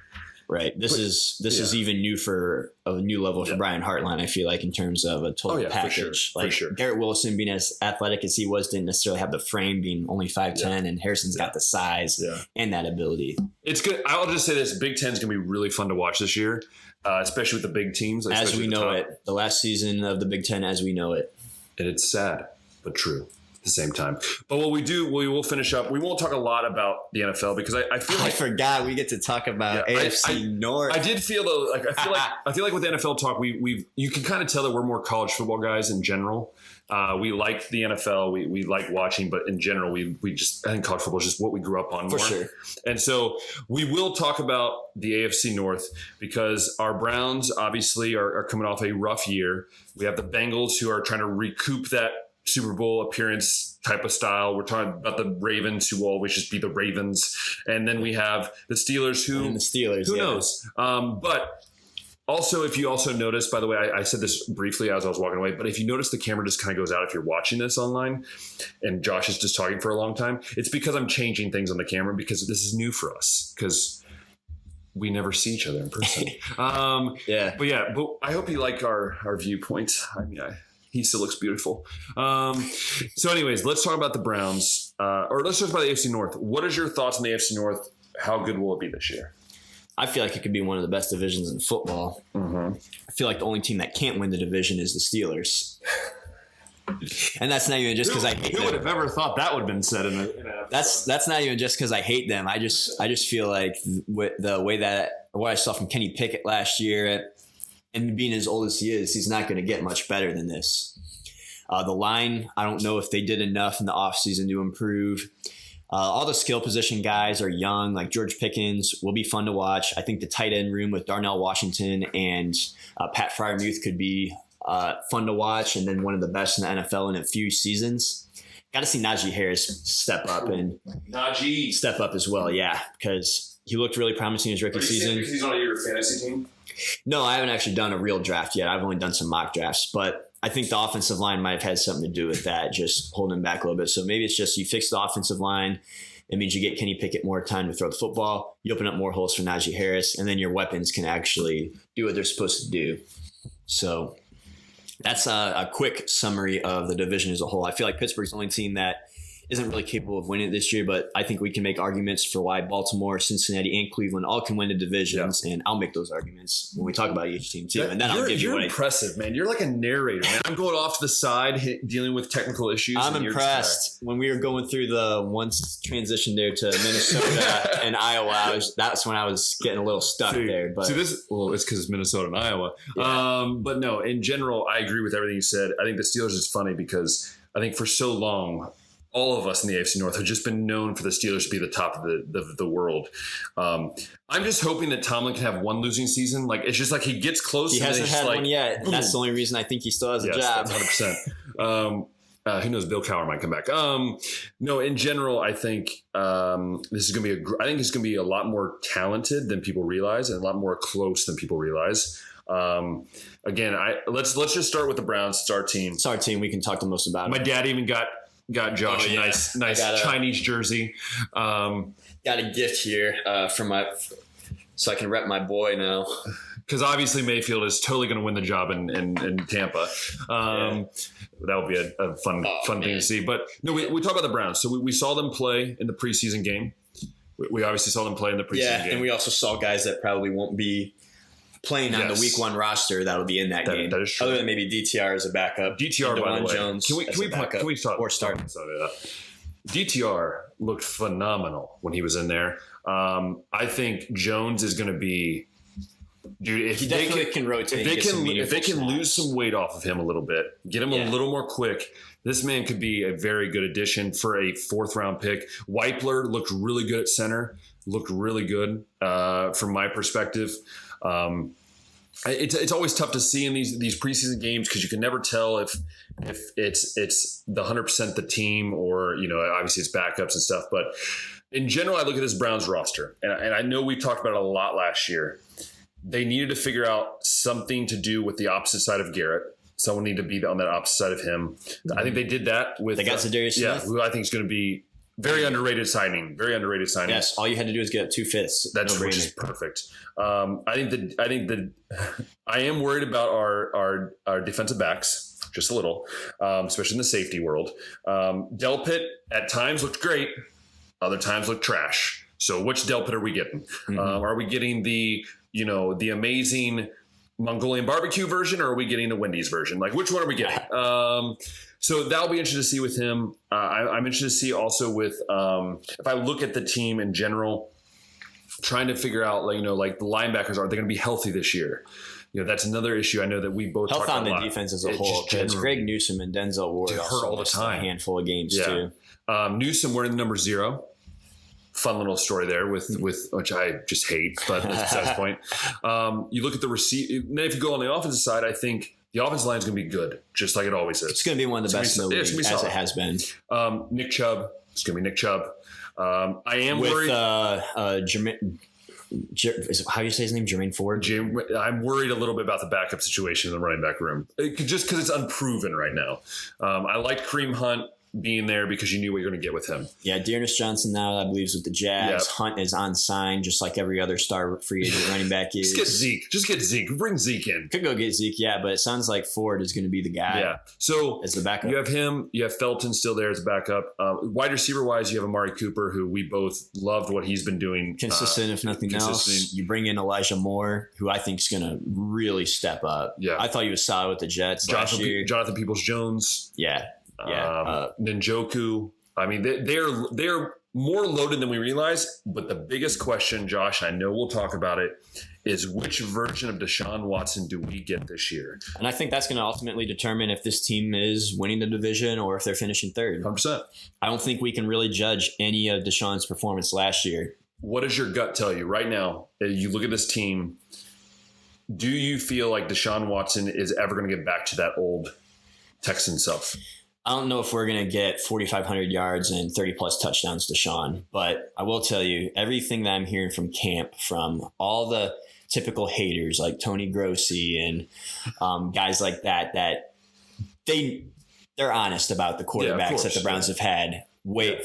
Right. This is even new for a new level for Brian Hartline, I feel like, in terms of a total package. For sure. Garrett Wilson being as athletic as he was didn't necessarily have the frame, being only 5'10", and Harrison's got the size and that ability. It's good. I'll just say this. Big Ten's going to be really fun to watch this year, especially with the big teams. As we know it. The last season of the Big Ten as we know it. And it's sad, but true. At the same time. But what we will finish up. We won't talk a lot about the NFL because I feel like I forgot we get to talk about AFC North. I did feel though, like I feel like with the NFL talk, you can kind of tell that we're more college football guys in general. We like the NFL, we like watching, but in general, I think college football is just what we grew up on more. For sure. And so we will talk about the AFC North because our Browns obviously are coming off a rough year. We have the Bengals who are trying to recoup that Super Bowl appearance type of style. We're talking about the Ravens who will always just be the Ravens. And then we have the Steelers who knows? But also, if you also notice, by the way, I said this briefly as I was walking away, but if you notice the camera just kind of goes out if you're watching this online and Josh is just talking for a long time, it's because I'm changing things on the camera because this is new for us because we never see each other in person. But I hope you like our viewpoints. I mean, he still looks beautiful. So anyways, let's talk about the Browns. Or let's talk about the AFC North. What is your thoughts on the AFC North? How good will it be this year? I feel like it could be one of the best divisions in football. Mm-hmm. I feel like the only team that can't win the division is the Steelers. And that's not even just because I hate them. Who would have ever thought that would have been said in a That's not even just because I hate them. I just feel like with the way that what I saw from Kenny Pickett last year and being as old as he is, he's not going to get much better than this. The line, I don't know if they did enough in the offseason to improve. All the skill position guys are young, like George Pickens will be fun to watch. I think the tight end room with Darnell Washington and Pat Freiermuth could be fun to watch, and then one of the best in the NFL in a few seasons. Got to see Najee Harris step up as well, because he looked really promising his rookie season. Because he's on your fantasy team? No, I haven't actually done a real draft yet. I've only done some mock drafts, but I think the offensive line might have had something to do with that, just holding him back a little bit. So maybe it's just you fix the offensive line. It means you get Kenny Pickett more time to throw the football. You open up more holes for Najee Harris, and then your weapons can actually do what they're supposed to do. So that's a quick summary of the division as a whole. I feel like Pittsburgh's the only team that isn't really capable of winning it this year, but I think we can make arguments for why Baltimore, Cincinnati, and Cleveland all can win the divisions, and I'll make those arguments when we talk about each team too. And then I'll give you what impressive, man. You're like a narrator, man. I'm going off to the side, dealing with technical issues. I'm impressed. When we were going through the once transition there to Minnesota and Iowa, that's when I was getting a little stuck there. But it's because it's Minnesota and Iowa. Yeah. But no, in general, I agree with everything you said. I think the Steelers is funny because I think for so long, all of us in the AFC North have just been known for the Steelers to be the top of the world. I'm just hoping that Tomlin can have one losing season. Like it's just like he gets close. He hasn't had one yet. Boom. That's the only reason I think he still has a job. That's 100%. Who knows? Bill Cowher might come back. No, in general, I think this is going to be I think it's going to be a lot more talented than people realize, and a lot more close than people realize. Again, let's just start with the Browns. It's our team. It's our team. We can talk the most about it. My dad even got Josh a nice Chinese jersey. Got a gift here so I can rep my boy now. Because obviously Mayfield is totally going to win the job in Tampa. That would be a fun thing to see. But no, we talk about the Browns. So we saw them play in the preseason game. We obviously saw them play in the preseason game. And we also saw guys that probably won't be playing on the week one roster that'll be in that game. That is true. Other than maybe DTR as a backup. DTR, by the way. Jones can we talk or start? that? DTR looked phenomenal when he was in there. I think Jones is going to be, dude. If they can rotate, if they can lose some weight off of him a little bit, get him a little more quick. This man could be a very good addition for a 4th round pick. Weipler looked really good at center. Looked really good from my perspective. It's always tough to see in these preseason games because you can never tell if it's the 100% the team or, obviously it's backups and stuff. But in general, I look at this Browns roster, and I know we talked about it a lot last year. They needed to figure out something to do with the opposite side of Garrett. Someone needed to be on that opposite side of him. I think they did that with. They got Zadarius Smith. Who I think is going to be very underrated signing. Very underrated signing. Yes, all you had to do is get up 2/5. That's which is perfect. I am worried about our defensive backs just a little, especially in the safety world. Delpit at times looked great, other times looked trash. So which Delpit are we getting? Are we getting the amazing Mongolian barbecue version, or are we getting the Wendy's version? Like, which one are we getting? So that'll be interesting to see with him. I'm interested to see also with if I look at the team in general, trying to figure out like the linebackers, are they going to be healthy this year? That's another issue. I know that we both health talked on about the defense as a whole. Because Greg Newsome and Denzel Ward hurt all the time. A handful of games too. Newsome wearing the number 0. Fun little story there with which I just hate, but that's besides the point. You look at the receive. Then if you go on the offensive side, I think the offensive line is going to be good, just like it always is. It's going to be one of the best in the league, as it has been. Nick Chubb. It's going to be Nick Chubb. I am worried. How do you say his name? Jermaine Ford? I'm worried a little bit about the backup situation in the running back room, just because it's unproven right now. I like Kareem Hunt being there because you knew what you're going to get with him. Yeah, Dearness Johnson now, I believe, is with the Jags. Yep. Hunt is on sign, just like every other star free agent running back is. Just get Zeke. Bring Zeke in. Could go get Zeke, yeah, but it sounds like Ford is going to be the guy. Yeah. So as the backup. You have him. You have Felton still there as a backup. Wide receiver wise, you have Amari Cooper, who we both loved what he's been doing. Consistent, if nothing else. You bring in Elijah Moore, who I think is going to really step up. Yeah. I thought he was solid with the Jets last year. Jonathan Peoples-Jones. Yeah. Njoku. I mean, they're more loaded than we realize. But the biggest question, Josh, I know we'll talk about it, is which version of Deshaun Watson do we get this year? And I think that's going to ultimately determine if this team is winning the division or if they're finishing third. 100%. I don't think we can really judge any of Deshaun's performance last year. What does your gut tell you right now? You look at this team. Do you feel like Deshaun Watson is ever going to get back to that old Texan self? I don't know if we're going to get 4,500 yards and 30-plus touchdowns to Sean, but I will tell you, everything that I'm hearing from camp, from all the typical haters like Tony Grossi and guys like that they're honest about the quarterbacks that the Browns have had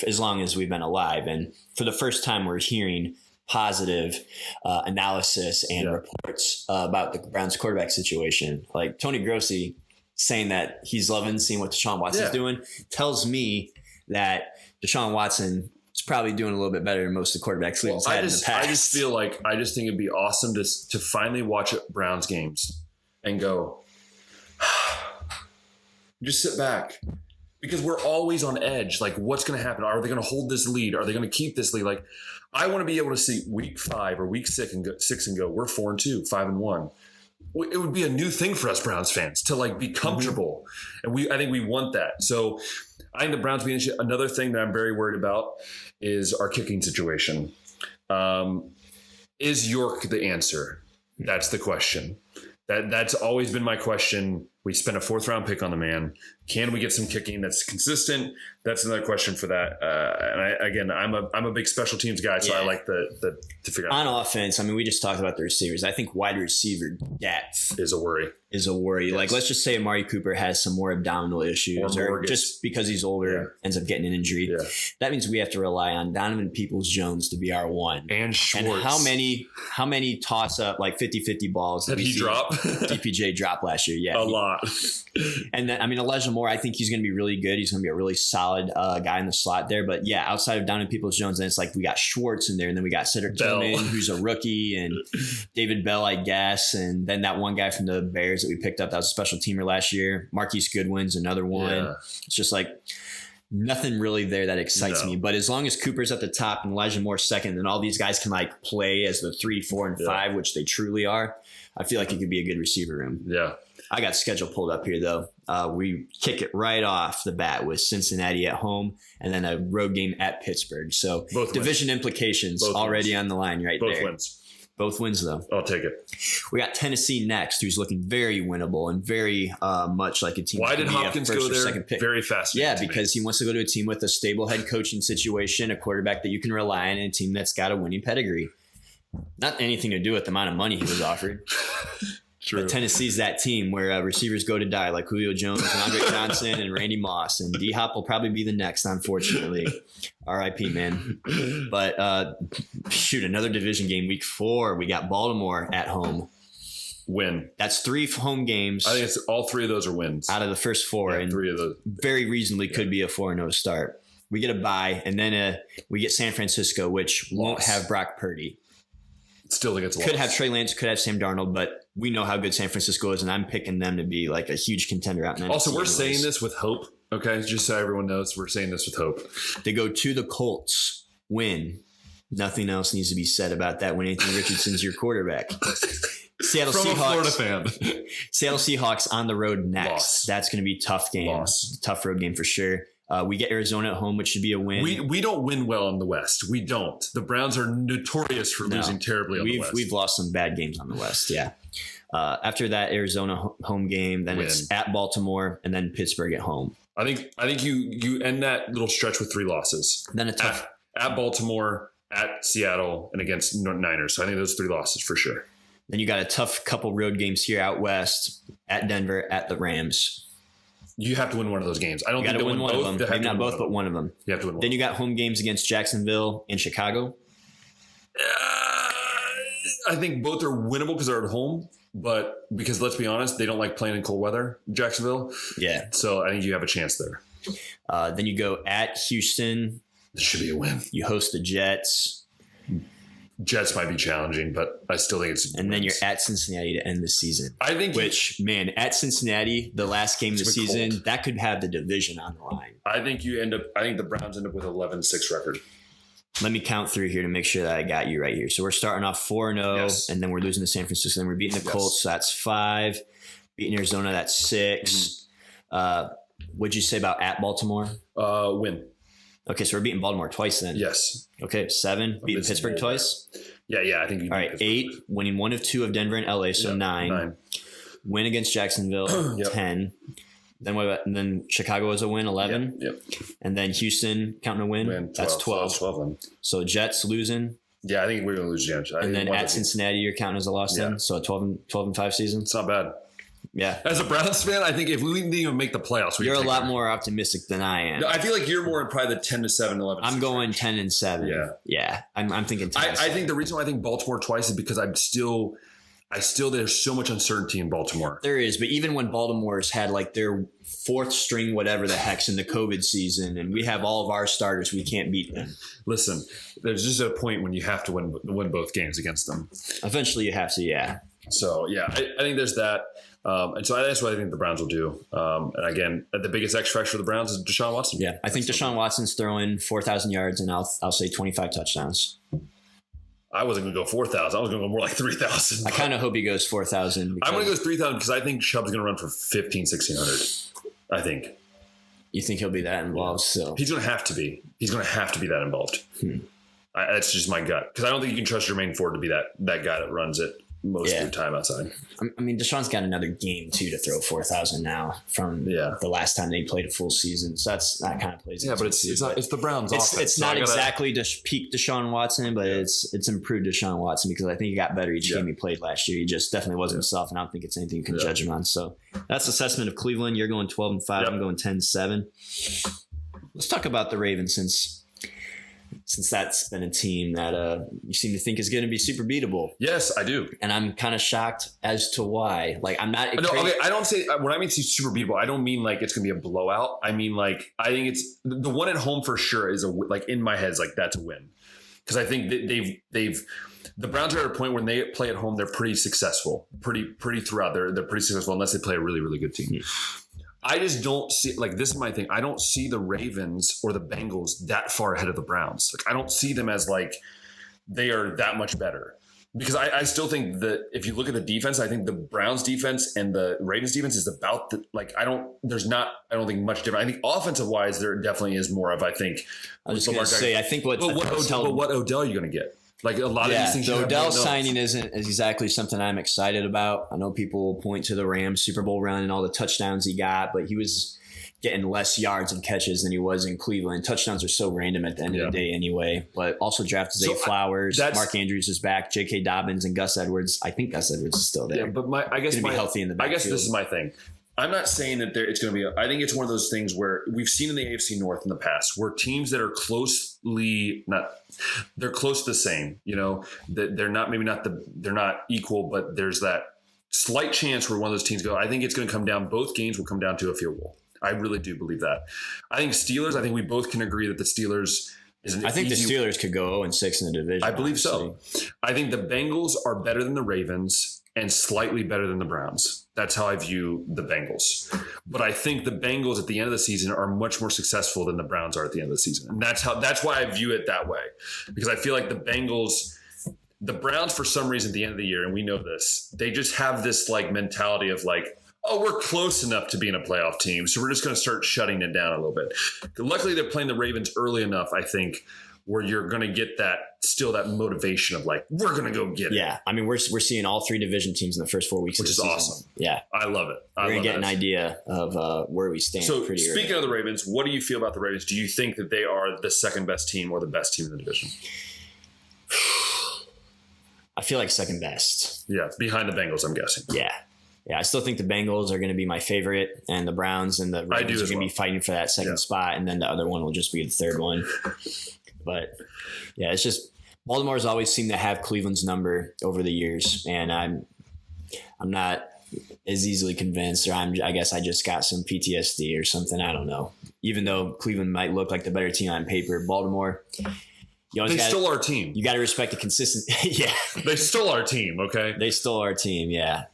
as long as we've been alive. And for the first time, we're hearing positive analysis and reports about the Browns quarterback situation. Like Tony Grossi saying that he's loving seeing what Deshaun Watson's doing tells me that Deshaun Watson is probably doing a little bit better than most of the quarterbacks we've had in the past. I just think it'd be awesome to finally watch Browns games and go, just sit back. Because we're always on edge. Like, what's going to happen? Are they going to hold this lead? Are they going to keep this lead? Like, I want to be able to see week 5 or week 6 and go, we're 4-2, 5-1. It would be a new thing for us Browns fans to like be comfortable. And I think we want that. So I think the Browns being another thing that I'm very worried about is our kicking situation. Is York the answer? That's the question. That's always been my question. We spent a 4th round pick on the man. Can we get some kicking that's consistent? That's another question for that. And I'm a big special teams guy, so I like to figure out. On offense, I mean, we just talked about the receivers. I think wide receiver depth is a worry. Yes. Like, let's just say Amari Cooper has some more abdominal issues, or just because he's older ends up getting an injury. Yeah. That means we have to rely on Donovan Peoples-Jones to be our one. And Schwartz. And how many toss up like 50-50 balls did he drop? DPJ dropped last year. Yeah, a lot. And then, I mean, Elijah Moore, I think he's going to be really good. He's going to be a really solid guy in the slot there. But yeah, outside of Donovan Peoples-Jones, then it's like we got Schwartz in there, and then we got Cedric Tillman, who's a rookie, and David Bell, I guess, and then that one guy from the Bears that we picked up that was a special teamer last year. Marquise Goodwin's another one. Yeah. It's just like nothing really there that excites me. But as long as Cooper's at the top and Elijah Moore's second, and all these guys can like play as the 3, 4, and 5, which they truly are, I feel like it could be a good receiver room. Yeah. I got schedule pulled up here, though. We kick it right off the bat with Cincinnati at home and then a road game at Pittsburgh. So both division wins. Implications Both already wins. on the line right Both there. Wins. Both wins, though. I'll take it. We got Tennessee next, who's looking very winnable and very much like a team. Why did Hopkins go there? Very fast. Yeah, because he wants to go to a team with a stable head coaching situation, a quarterback that you can rely on, and a team that's got a winning pedigree. Not anything to do with the amount of money he was offered. True. But Tennessee's that team where receivers go to die, like Julio Jones and Andre Johnson and Randy Moss. And D-Hop will probably be the next, unfortunately. R.I.P., man. But another division game, week 4. We got Baltimore at home. Win. That's 3 home games. I think it's all 3 of those are wins. Out of the first 4. Yeah, and 3 of those. Very reasonably could be a 4-0 start. We get a bye, and then we get San Francisco, which won't have Brock Purdy. Still think it's a Could loss. have Trey Lance, could have Sam Darnold, but we know how good San Francisco is, and I'm picking them to be like a huge contender out in the Also, NFC we're saying this with hope, okay? Just so everyone knows, we're saying this with hope. They go to the Colts, win. Nothing else needs to be said about that when Anthony Richardson's your quarterback. Seattle From Seahawks, a Florida fan. Seattle Seahawks on the road next. Loss. That's going to be a tough game. Loss. Tough road game for sure. We get Arizona at home, which should be a win. We don't win well in the West. We don't. The Browns are notorious for losing terribly on the West. We've lost some bad games on the West, yeah. After that Arizona home game, then it's at Baltimore, and then Pittsburgh at home. I think you end that little stretch with 3 losses. Then a tough at Baltimore, at Seattle, and against Niners. So I think those 3 losses for sure. Then you got a tough couple road games here out west, at Denver, at the Rams. You have to win one of those games. I don't think they'll win one both. of them. Maybe not both, but one of them. You have to win one. Then you got home games against Jacksonville and Chicago. I think both are winnable because they're at home, but because let's be honest, they don't like playing in cold weather, Jacksonville. Yeah. So I think you have a chance there. Then you go at Houston. This should be a win. You host the Jets. Jets might be challenging, but I still think it's. And then you're at Cincinnati to end the season. I think. Man, at Cincinnati, the last game of the season, cold. That could have the division on the line. I think the Browns end up with 11-6 record. Let me count through here to make sure that I got you right here. So we're starting off 4-0, Yes. and then we're losing to San Francisco. Then we're beating the Colts, so that's 5. Beating Arizona, that's 6. What'd you say about at Baltimore? Win. Okay, so we're beating Baltimore twice then. Yes. Okay, 7. Beating Pittsburgh twice. Yeah. I think. All right, 8. Winning 1 of 2 of Denver and LA, so 9. Win against Jacksonville, 10. Then what about, and then Chicago is a win, 11. Yep. And then Houston counting a win, 12, that's 12. 12. So Jets losing. Yeah, I think we're going to lose Jets. And then at Cincinnati, you're counting as a loss then. So a 12-5 season. It's not bad. Yeah. As a Browns fan, I think if we didn't even make the playoffs, you're a lot more optimistic than I am. No, I feel like you're more in probably the 10-7, 11. I'm going 10-7. Yeah. I'm thinking 10. I think the reason why I think Baltimore twice is because there's so much uncertainty in Baltimore. There is, but even when Baltimore's had like their 4th string, whatever the heck's in the COVID season, and we have all of our starters, we can't beat them. Listen, there's just a point when you have to win both games against them. Eventually you have to, yeah. So, yeah, I think there's that. And so that's what I think the Browns will do. And again, the biggest X factor for the Browns is Deshaun Watson. Yeah, I think Deshaun Watson's throwing 4,000 yards, and I'll say 25 touchdowns. I wasn't going to go 4,000. I was going to go more like 3,000. I kind of hope he goes 4,000. I'm going to go 3,000 because I think Chubb's going to run for 1,500-1,600. I think. You think he'll be that involved still? He's going to have to be. He's going to have to be that involved. That's just my gut. Because I don't think you can trust Jermaine Ford to be that guy that runs it most of the time outside. I mean, Deshaun's got another game, too, to throw 4,000 now from the last time they played a full season. So that kind of plays. Yeah, but it's the Browns offense. It's not exactly peak Deshaun Watson, but it's improved Deshaun Watson because I think he got better each game he played last year. He just definitely wasn't himself, and I don't think it's anything you can judge him on. So that's assessment of Cleveland. You're going 12-5. I'm going 10-7. Let's talk about the Ravens since that's been a team that you seem to think is going to be super beatable. Yes, I do. And I'm kind of shocked as to why. Like, I'm not. No, okay, I don't say, when I mean super beatable, I don't mean like it's going to be a blowout. I mean, like, I think it's the one at home for sure is like in my head is like that's a win. Because I think the Browns are at a point when they play at home, they're pretty successful, pretty throughout. They're pretty successful unless they play a really, really good team. I just don't see, like, this is my thing. I don't see the Ravens or the Bengals that far ahead of the Browns. Like, I don't see them as like they are that much better. Because I still think that if you look at the defense, I think the Browns defense and the Ravens defense is about the, like, I don't think much different. I think offensive wise, there definitely is more of, I think. I was going to say, I think what Odell are you going to get? Like a lot of these things. The Odell signing isn't exactly something I'm excited about. I know people point to the Rams Super Bowl run and all the touchdowns he got, but he was getting less yards and catches than he was in Cleveland. Touchdowns are so random at the end of the day anyway. But also drafted Zay Flowers. Mark Andrews is back. J.K. Dobbins and Gus Edwards. I think Gus Edwards is still there. Yeah, but I guess be healthy in the backfield. I guess this is my thing. I'm not saying that it's going to be. I think it's one of those things where we've seen in the AFC North in the past, where teams that are they're close to the same. You know, that they're not equal, but there's that slight chance where one of those teams go. I think it's going to come down. Both games will come down to a field goal. I really do believe that. I think Steelers. I think we both can agree that the Steelers. I think the Steelers could go 0-6 in the division. I believe so. I think the Bengals are better than the Ravens and slightly better than the Browns. That's how I view the Bengals. But I think the Bengals at the end of the season are much more successful than the Browns are at the end of the season. And that's why I view it that way. Because I feel like the Browns, for some reason at the end of the year, and we know this, they just have this like mentality of like, oh, we're close enough to being a playoff team, so we're just going to start shutting it down a little bit. Luckily, they're playing the Ravens early enough, I think, where you're going to get that motivation of like, we're going to go get it. Yeah, I mean, we're seeing all three division teams in the first 4 weeks, which is awesome. Yeah, I love it. We're going to get an idea of where we stand. So speaking of the Ravens, what do you feel about the Ravens? Do you think that they are the second best team or the best team in the division? I feel like second best. Yeah, behind the Bengals, I'm guessing. Yeah, I still think the Bengals are going to be my favorite, and the Browns and the Ravens are going to be fighting for that second spot, and then the other one will just be the third one. But yeah, it's just Baltimore's always seemed to have Cleveland's number over the years, and I'm not as easily convinced, or I guess I just got some PTSD or something. I don't know. Even though Cleveland might look like the better team on paper, Baltimore. They stole our team. You got to respect the consistency. Yeah, they stole our team. Okay, they stole our team. Yeah.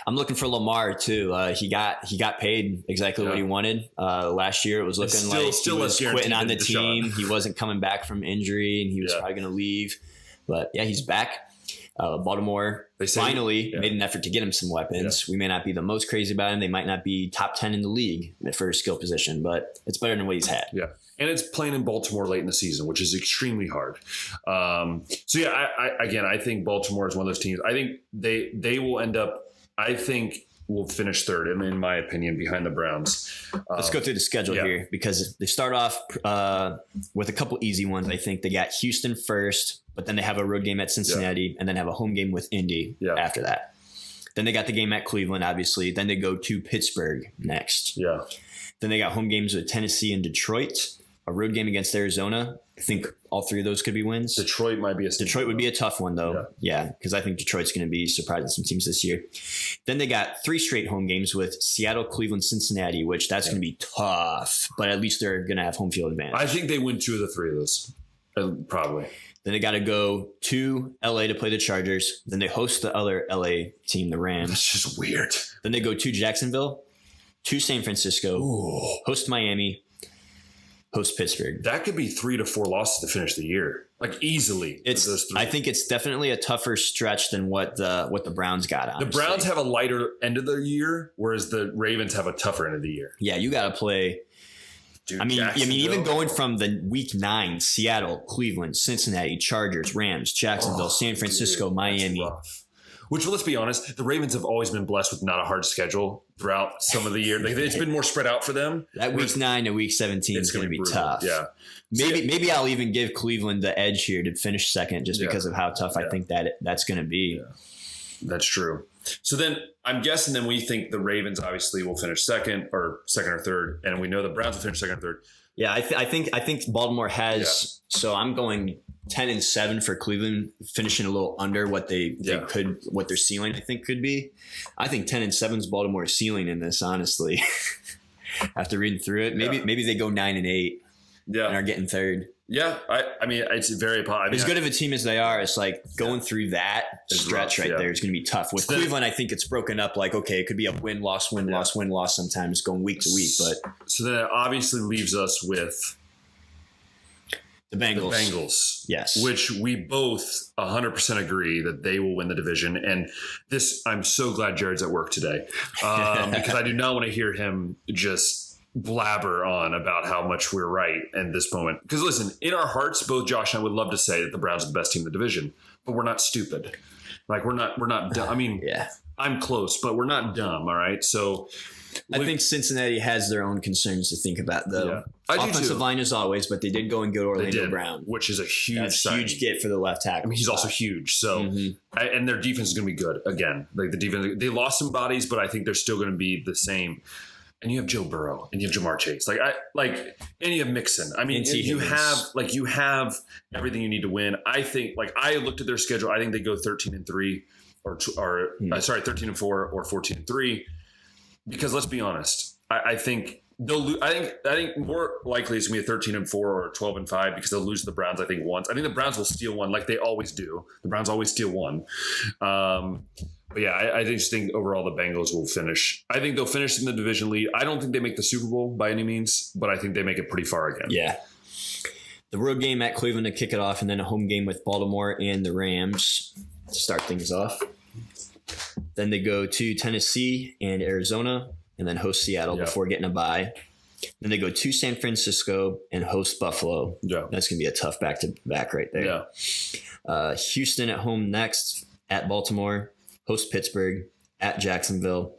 I'm looking for Lamar too. He got paid exactly what he wanted. Last year it was looking like he was quitting on the team. He wasn't coming back from injury, and he was probably going to leave. But yeah, he's back. Baltimore finally made an effort to get him some weapons. We may not be the most crazy about him. They might not be top 10 in the league for skill position, but it's better than what he's had. Yeah. And it's playing in Baltimore late in the season, which is extremely hard. So yeah, I think Baltimore is one of those teams. I think they will end up. I think we'll finish third, in my opinion, behind the Browns. Let's go through the schedule here, because they start off with a couple easy ones. I think they got Houston first, but then they have a road game at Cincinnati, and then have a home game with Indy after that. Then they got the game at Cleveland, obviously. Then they go to Pittsburgh next. Yeah. Then they got home games with Tennessee and Detroit, a road game against Arizona. I think all three of those could be wins. Detroit would be a tough one, though. Yeah, because I think Detroit's going to be surprising some teams this year. Then they got 3 straight home games with Seattle, Cleveland, Cincinnati, which that's going to be tough. But at least they're going to have home field advantage. I think they win 2 of the 3 of those, probably. Then they got to go to LA to play the Chargers. Then they host the other LA team, the Rams. That's just weird. Then they go to Jacksonville, to San Francisco, host Miami, host Pittsburgh. That could be 3 to 4 losses to finish the year, like easily. I think it's definitely a tougher stretch than what the Browns got. Honestly. The Browns have a lighter end of the year, whereas the Ravens have a tougher end of the year. Yeah, you got to play. Dude, I mean, even going from the week 9, Seattle, Cleveland, Cincinnati, Chargers, Rams, Jacksonville, San Francisco, Miami. Which, let's be honest, the Ravens have always been blessed with not a hard schedule throughout some of the year. It's been more spread out for them. That week 9 to week 17 is going to be tough. Yeah. Maybe I'll even give Cleveland the edge here to finich second just because of how tough I think that's going to be. Yeah. That's true. So then I'm guessing we think the Ravens obviously will finish second or third, and we know the Browns will finish second or third. Yeah, I think Baltimore has. So I'm going 10-7 for Cleveland, finishing a little under what they could, what their ceiling I think could be. I think 10-7 is Baltimore's ceiling in this, honestly. After reading through it, maybe they go 9-8. Yeah, and are getting third. Yeah, I mean, it's very positive. As good of a team as they are, it's like going through that stretch there is going to be tough. With Cleveland, I think it's broken up like, okay, it could be a win, loss, win, loss, win, loss sometimes going week to week. But so then it obviously leaves us with the Bengals. Yes. Which we both 100% agree that they will win the division. And this, I'm so glad Jared's at work today because I do not want to hear him just blabber on about how much we're right at this moment. Because listen, in our hearts, both Josh and I would love to say that the Browns are the best team in the division, but we're not stupid. Like we're not dumb. I mean, I'm close, but we're not dumb. All right. So I think Cincinnati has their own concerns to think about, though. Yeah. Offensive line as always, but they did go and get Orlando Brown, which is a huge get for the left tackle. I mean, he's also huge. So, and their defense is going to be good again. Like the defense, they lost some bodies, but I think they're still going to be the same. And you have Joe Burrow and you have Jamar Chase, and you have Mixon. I mean, you have everything you need to win. I think, I looked at their schedule. I think they go 13-3 or 13-4 or 14-3. Because let's be honest, I think they'll lose. I think more likely it's gonna be a 13-4 or 12-5 because they'll lose to the Browns. I think once. I think the Browns will steal one, like they always do. The Browns always steal one. But yeah, I just think overall the Bengals will finish. I think they'll finish in the division lead. I don't think they make the Super Bowl by any means, but I think they make it pretty far again. Yeah. The road game at Cleveland to kick it off, and then a home game with Baltimore and the Rams to start things off. Then they go to Tennessee and Arizona, and then host Seattle before getting a bye. Then they go to San Francisco and host Buffalo. Yeah. That's going to be a tough back-to-back right there. Yeah. Houston at home next, at Baltimore. Host Pittsburgh, at Jacksonville,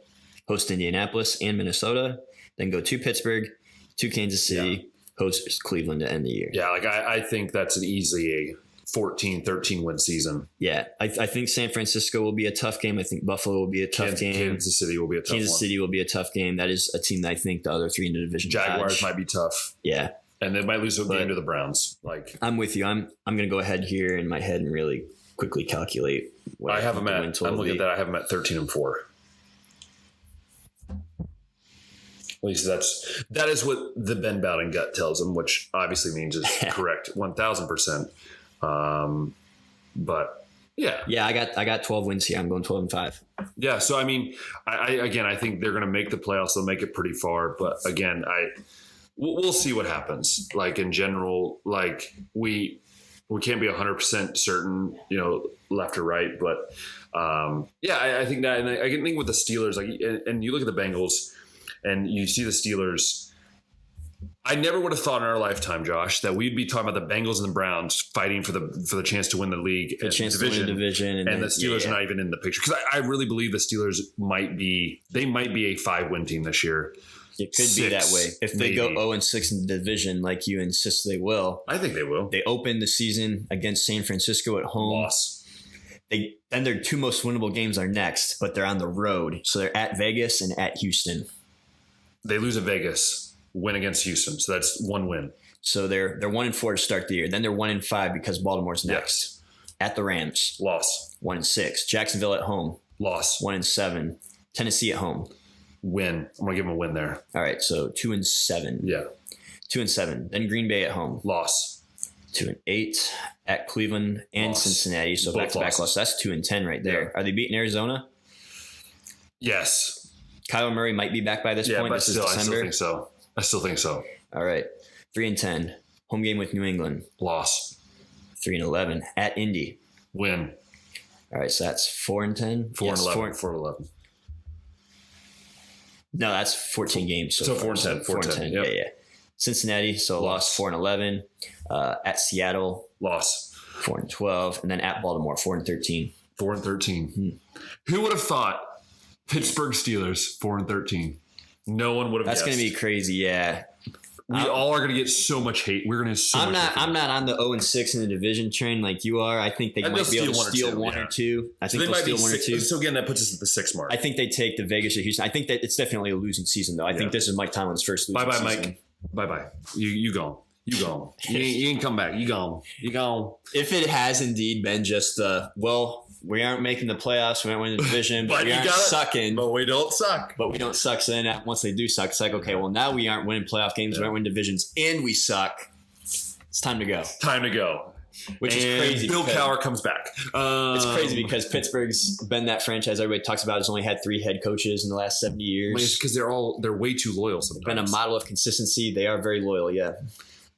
host Indianapolis and Minnesota, then go to Pittsburgh, to Kansas City, host Cleveland to end the year. Yeah, I think that's an easily 14-13 win season. Yeah, I think San Francisco will be a tough game. I think Buffalo will be a tough game. Kansas City will be a tough Kansas City will be a tough game. That is a team that I think the other three in the division Jaguars might be tough. Yeah. And they might lose a game to the Browns. I'm with you. I'm going to go ahead here in my head and really quickly calculate what I have them at. I'm looking at that. I have them at 13-4. At least that is what the Ben Bowden gut tells them, which obviously means is correct 1,000%. But yeah, I got 12 wins here. I'm going 12-5. Yeah, so I mean, I think they're going to make the playoffs. They'll make it pretty far, but again, we'll see what happens. Like in general, like we can't be 100% certain, left or right, but I think that, and I can think with the Steelers, and you look at the Bengals, and you see the Steelers. I never would have thought in our lifetime, Josh, that we'd be talking about the Bengals and the Browns fighting for the chance to win the league, the division, and the Steelers are not even in the picture, because I really believe the Steelers might be a 5-win team this year. It could be that way. If they go 0-6 in the division, like you insist they will. I think they will. They open the season against San Francisco at home. Loss. Then their two most winnable games are next, but they're on the road. So they're at Vegas and at Houston. They lose at Vegas, win against Houston. So that's one win. So they're 1-4 to start the year. Then they're 1-5 because Baltimore's next. Yes. At the Rams. Loss. 1-6. Jacksonville at home. Loss. 1-7. Tennessee at home. Win. I'm going to give them a win there. All right, so 2-7. Yeah. 2-7. Then Green Bay at home. Loss. 2-8 at Cleveland and Loss. Cincinnati. So back-to-back loss. That's 2-10 right there. Yeah. Are they beating Arizona? Yes. Kyler Murray might be back by this point. But this is December. I still think so. All right. 3-10. Home game with New England. Loss. 3-11 at Indy. Win. All right, so that's 4-10. 4-11. 4-11. No, that's 14 games. So 4-10. 4-10. Yep. Yeah. Cincinnati, so lost 4-11. At Seattle, loss 4-12, and then at Baltimore, 4-13. 4-13. Who would have thought Pittsburgh Steelers 4-13? No one would have. That's going to be crazy. Yeah. We all are going to get so much hate. We're going to. I'm not on the 0-6 in the division train like you are. I think they might be able to steal one or two. I think they'll steal one or two. So again, that puts us at the 6 mark. I think they take the Vegas or Houston. I think that it's definitely a losing season, though. I think this is Mike Tomlin's first losing season. Bye-bye, Mike. Bye-bye. You gone. You gone. You ain't come back. You gone. You gone. If it has indeed been just we aren't making the playoffs. We aren't winning the division, but we aren't sucking. But we don't suck. So then once they do suck, it's like, okay, well, now we aren't winning playoff games. We aren't winning divisions, and we suck. It's time to go. Time to go. Which is crazy. Bill Cowher comes back. It's crazy because Pittsburgh's been that franchise everybody talks about. Has only had 3 head coaches in the last 70 years. It's because they're way too loyal sometimes. Been a model of consistency. They are very loyal, yeah.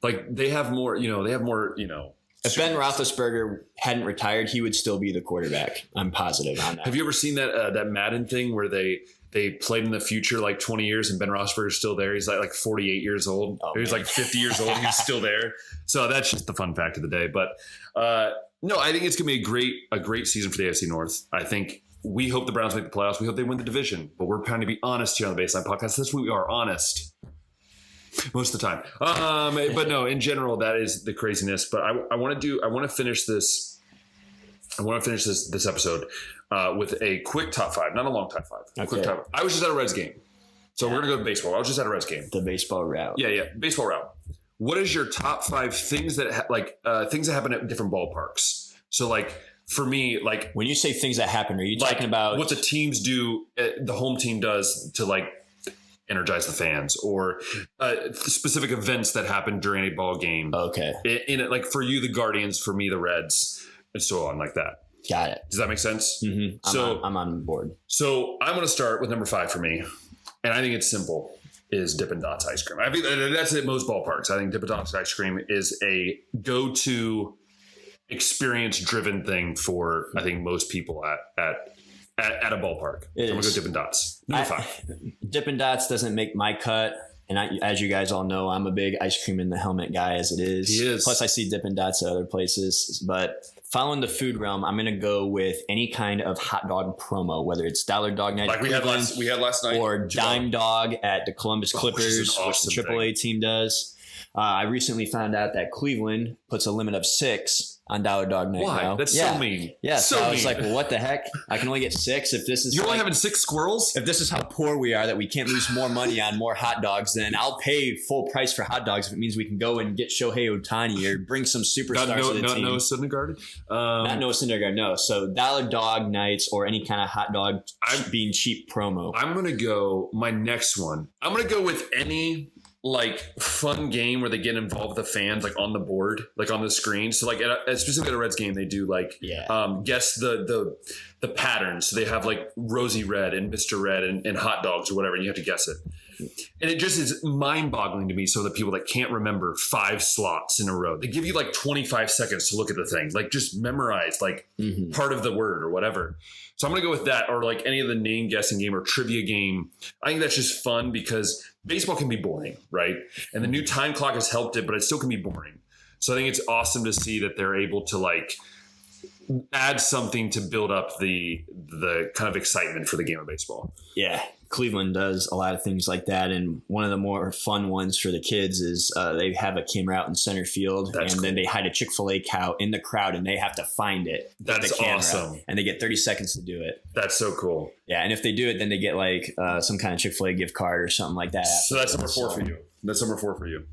Like they have more. If Ben Roethlisberger hadn't retired, he would still be the quarterback. I'm positive on that. Have you ever seen that Madden thing where they played in the future like 20 years and Ben Roethlisberger's still there? He's like 48 years old. He's like 50 years old. He's still there. So that's just the fun fact of the day. But no, I think it's going to be a great season for the AFC North. I think we hope the Browns make the playoffs. We hope they win the division. But we're trying to be honest here on the Baseline Podcast. That's what we are, honest. Most of the time. But no, in general, that is the craziness. But I want to finish this. I want to finish this episode with a quick top 5, not a long top 5. Okay. Quick top 5. I was just at a Reds game. So we're going to go to baseball. I was just at a Reds game. The baseball route. Yeah. Baseball route. What is your top 5 things that things that happen at different ballparks? So like for me, like when you say things that happen, are you talking about what the teams do, the home team does to like energize the fans, or specific events that happen during a ball game? Okay. In it, like for you, the Guardians, for me, the Reds, and so on like that. Got it. Does that make sense? Mm-hmm. So I'm on board. So I'm going to start with number 5 for me. And I think it's simple, is Dippin' Dots ice cream. I think that's at most ballparks. I think Dippin' Dots ice cream is a go-to experience-driven thing for, I think, most people at a ballpark. I'm going to go Dippin' Dots. Number 5. Dippin' Dots doesn't make my cut. And as you guys all know, I'm a big ice cream in the helmet guy as it is. He is. Plus, I see Dippin' Dots at other places. But following the food realm, I'm going to go with any kind of hot dog promo, whether it's Dollar Dog Night like we had last night, or Dime Dog at the Columbus Clippers, awesome which the AAA team does. I recently found out that Cleveland puts a limit of 6 on Dollar Dog Night. Why? Now. That's so mean. Yeah, so I was mean. like, well, what the heck? I can only get 6 if this is. You're only having 6 squirrels? If this is how poor we are that we can't lose more money on more hot dogs, then I'll pay full price for hot dogs if it means we can go and get Shohei Ohtani or bring some superstars to the team. Noah Syndergaard? Not Noah Syndergaard, no. So Dollar Dog Nights or any kind of hot dog being cheap promo. I'm going to go my next one. I'm going to go with any like fun game where they get involved with the fans, like on the board, like on the screen. So like specifically at a Reds game, they do like guess the patterns. So they have like Rosy Red and Mr. Red and hot dogs or whatever, and you have to guess it. And it just is mind-boggling to me. So the people that can't remember 5 slots in a row, they give you like 25 seconds to look at the thing, like just memorize like part of the word or whatever. So I'm going to go with that, or like any of the name guessing game or trivia game. I think that's just fun because baseball can be boring, right? And the new time clock has helped it, but it still can be boring. So I think it's awesome to see that they're able to like add something to build up the kind of excitement for the game of baseball. Yeah. Cleveland does a lot of things like that. And one of the more fun ones for the kids is they have a camera out in center field. That's cool. Then they hide a Chick-fil-A cow in the crowd and they have to find it. That's awesome. And they get 30 seconds to do it. That's so cool. Yeah. And if they do it, then they get like some kind of Chick-fil-A gift card or something like that. So that's number 4 for you. That's number 4 for you.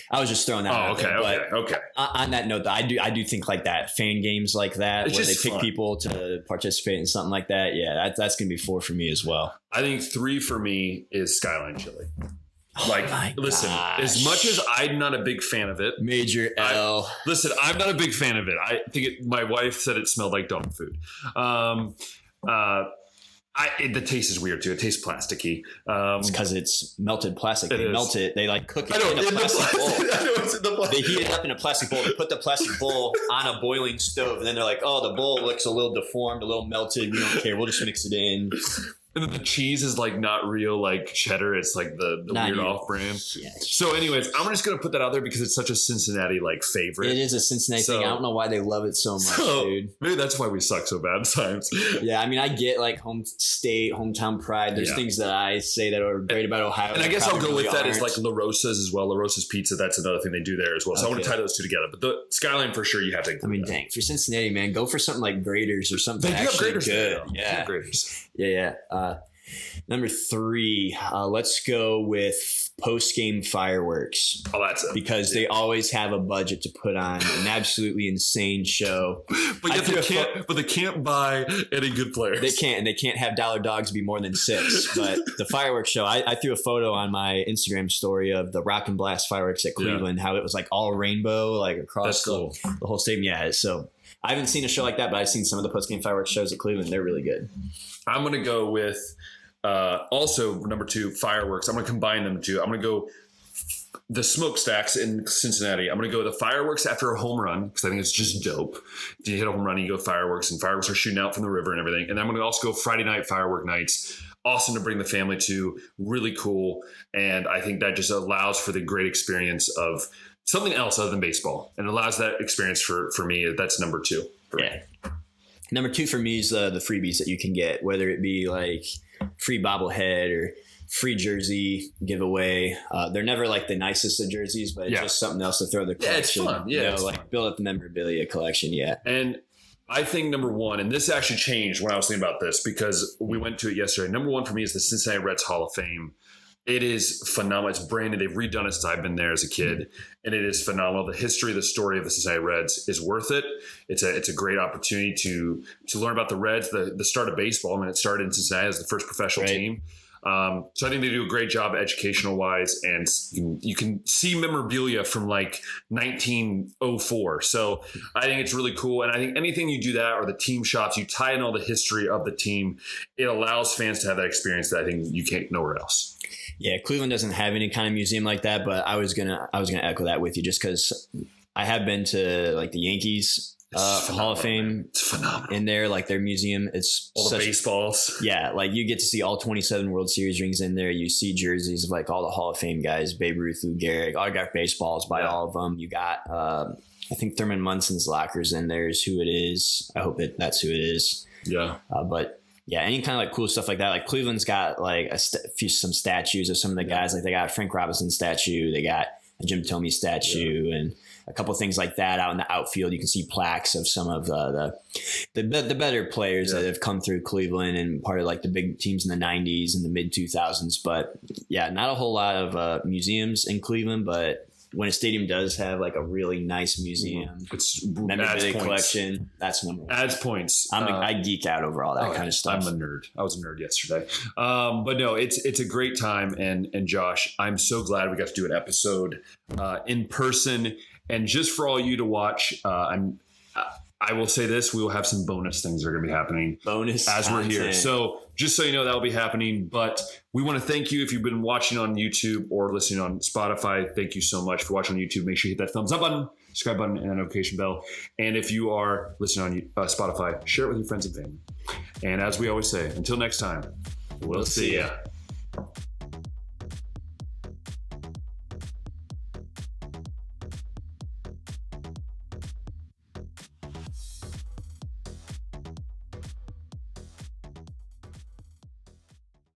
I was just throwing that out there. Okay. On that note, though, I do think like that fan games like that it's where they pick fun. people to participate in something like that. Yeah, that's going to be 4 for me as well. I think 3 for me is Skyline Chili. Like, listen, gosh. as much as I'm not a big fan of it, Major L. I'm not a big fan of it. I think my wife said it smelled like dog food. The taste is weird too. It tastes plasticky. It's because it's melted plastic. They melt it. They like cook it in a in plastic bowl. I know it's in the plastic. They heat it up in a plastic bowl. They put the plastic bowl on a boiling stove. And then they're like, oh, the bowl looks a little deformed, a little melted. We don't care. We'll just mix it in. And then the cheese is like not real like cheddar. It's like the weird off-brand. Yeah. So anyways, I'm just going to put that out there because it's such a Cincinnati like favorite. It is a Cincinnati thing. I don't know why they love it so much, dude. Maybe that's why we suck so bad sometimes. Yeah, I mean, I get like home state, hometown pride. There's things that I say that are great about Ohio. And I guess I'll go with that is like La Rosa's as well. La Rosa's Pizza, that's another thing they do there as well. So I want to tie those two together. But the Skyline for sure you have to. I mean, dang, for Cincinnati, man, go for something like Graders or something actually good. There, yeah. Yeah. Number 3, let's go with post-game fireworks. Oh, that's it. Because they always have a budget to put on an absolutely insane show. But they can't buy any good players. They can't, and they can't have dollar dogs be more than 6. But the fireworks show, I threw a photo on my Instagram story of the Rock and Blast fireworks at Cleveland, how it was like all rainbow, like across the whole stadium. Yeah, so I haven't seen a show like that, but I've seen some of the post-game fireworks shows at Cleveland. They're really good. I'm going to go with also number 2, fireworks. I'm going to combine them two. I'm going to go the smokestacks in Cincinnati. I'm going to go the fireworks after a home run because I think it's just dope. You hit a home run, you go fireworks, and fireworks are shooting out from the river and everything. And I'm going to also go Friday night firework nights. Awesome to bring the family to. Really cool. And I think that just allows for the great experience of something else other than baseball. And allows that experience for me. That's number 2. Yeah. Number 2 for me is the freebies that you can get, whether it be like free bobblehead or free jersey giveaway. They're never like the nicest of jerseys, but it's just something else to throw the collection. Yeah, it's fun. Yeah, like build up the memorabilia collection. Yeah. And I think number 1, and this actually changed when I was thinking about this because we went to it yesterday. Number 1 for me is the Cincinnati Reds Hall of Fame. It is phenomenal. It's brand new. They've redone it since I've been there as a kid, and it is phenomenal. The history, the story of the Cincinnati Reds is worth it. It's a great opportunity to learn about the Reds, the start of baseball. I mean, it started in Cincinnati as the first professional team. So I think they do a great job educational wise, and you can see memorabilia from like 1904. So I think it's really cool. And I think anything you do that or the team shots, you tie in all the history of the team, it allows fans to have that experience that I think you can't nowhere else. Yeah, Cleveland doesn't have any kind of museum like that, but I was gonna echo that with you just because I have been to like the Yankees Hall of Fame. It's phenomenal in there, like their museum. It's all the baseballs. Yeah, like you get to see all 27 World Series rings in there. You see jerseys of like all the Hall of Fame guys: Babe Ruth, Lou Gehrig, autographed baseballs by all of them. You got I think Thurman Munson's lockers in there is who it is. I hope that's who it is. Yeah, but. Yeah, any kind of like cool stuff like that. Like Cleveland's got like some statues of some of the guys. Like they got a Frank Robinson statue, they got a Jim Thome statue, and a couple of things like that. Out in the outfield, you can see plaques of some of the better players that have come through Cleveland and part of like the big teams in the 90s and the mid 2000s. But yeah, not a whole lot of museums in Cleveland, but when a stadium does have like a really nice museum, it's memorabilia collection, that's number 1. Adds points. I geek out over all that kind of stuff. I'm a nerd. I was a nerd yesterday. But no, it's a great time. And Josh, I'm so glad we got to do an episode in person. And just for all you to watch, I will say this, we will have some bonus things that are going to be happening as content. We're here. So just so you know, that will be happening. But we want to thank you if you've been watching on YouTube or listening on Spotify. Thank you so much for watching on YouTube. Make sure you hit that thumbs up button, subscribe button, and that notification bell. And if you are listening on Spotify, share it with your friends and family. And as we always say, until next time, we'll see ya.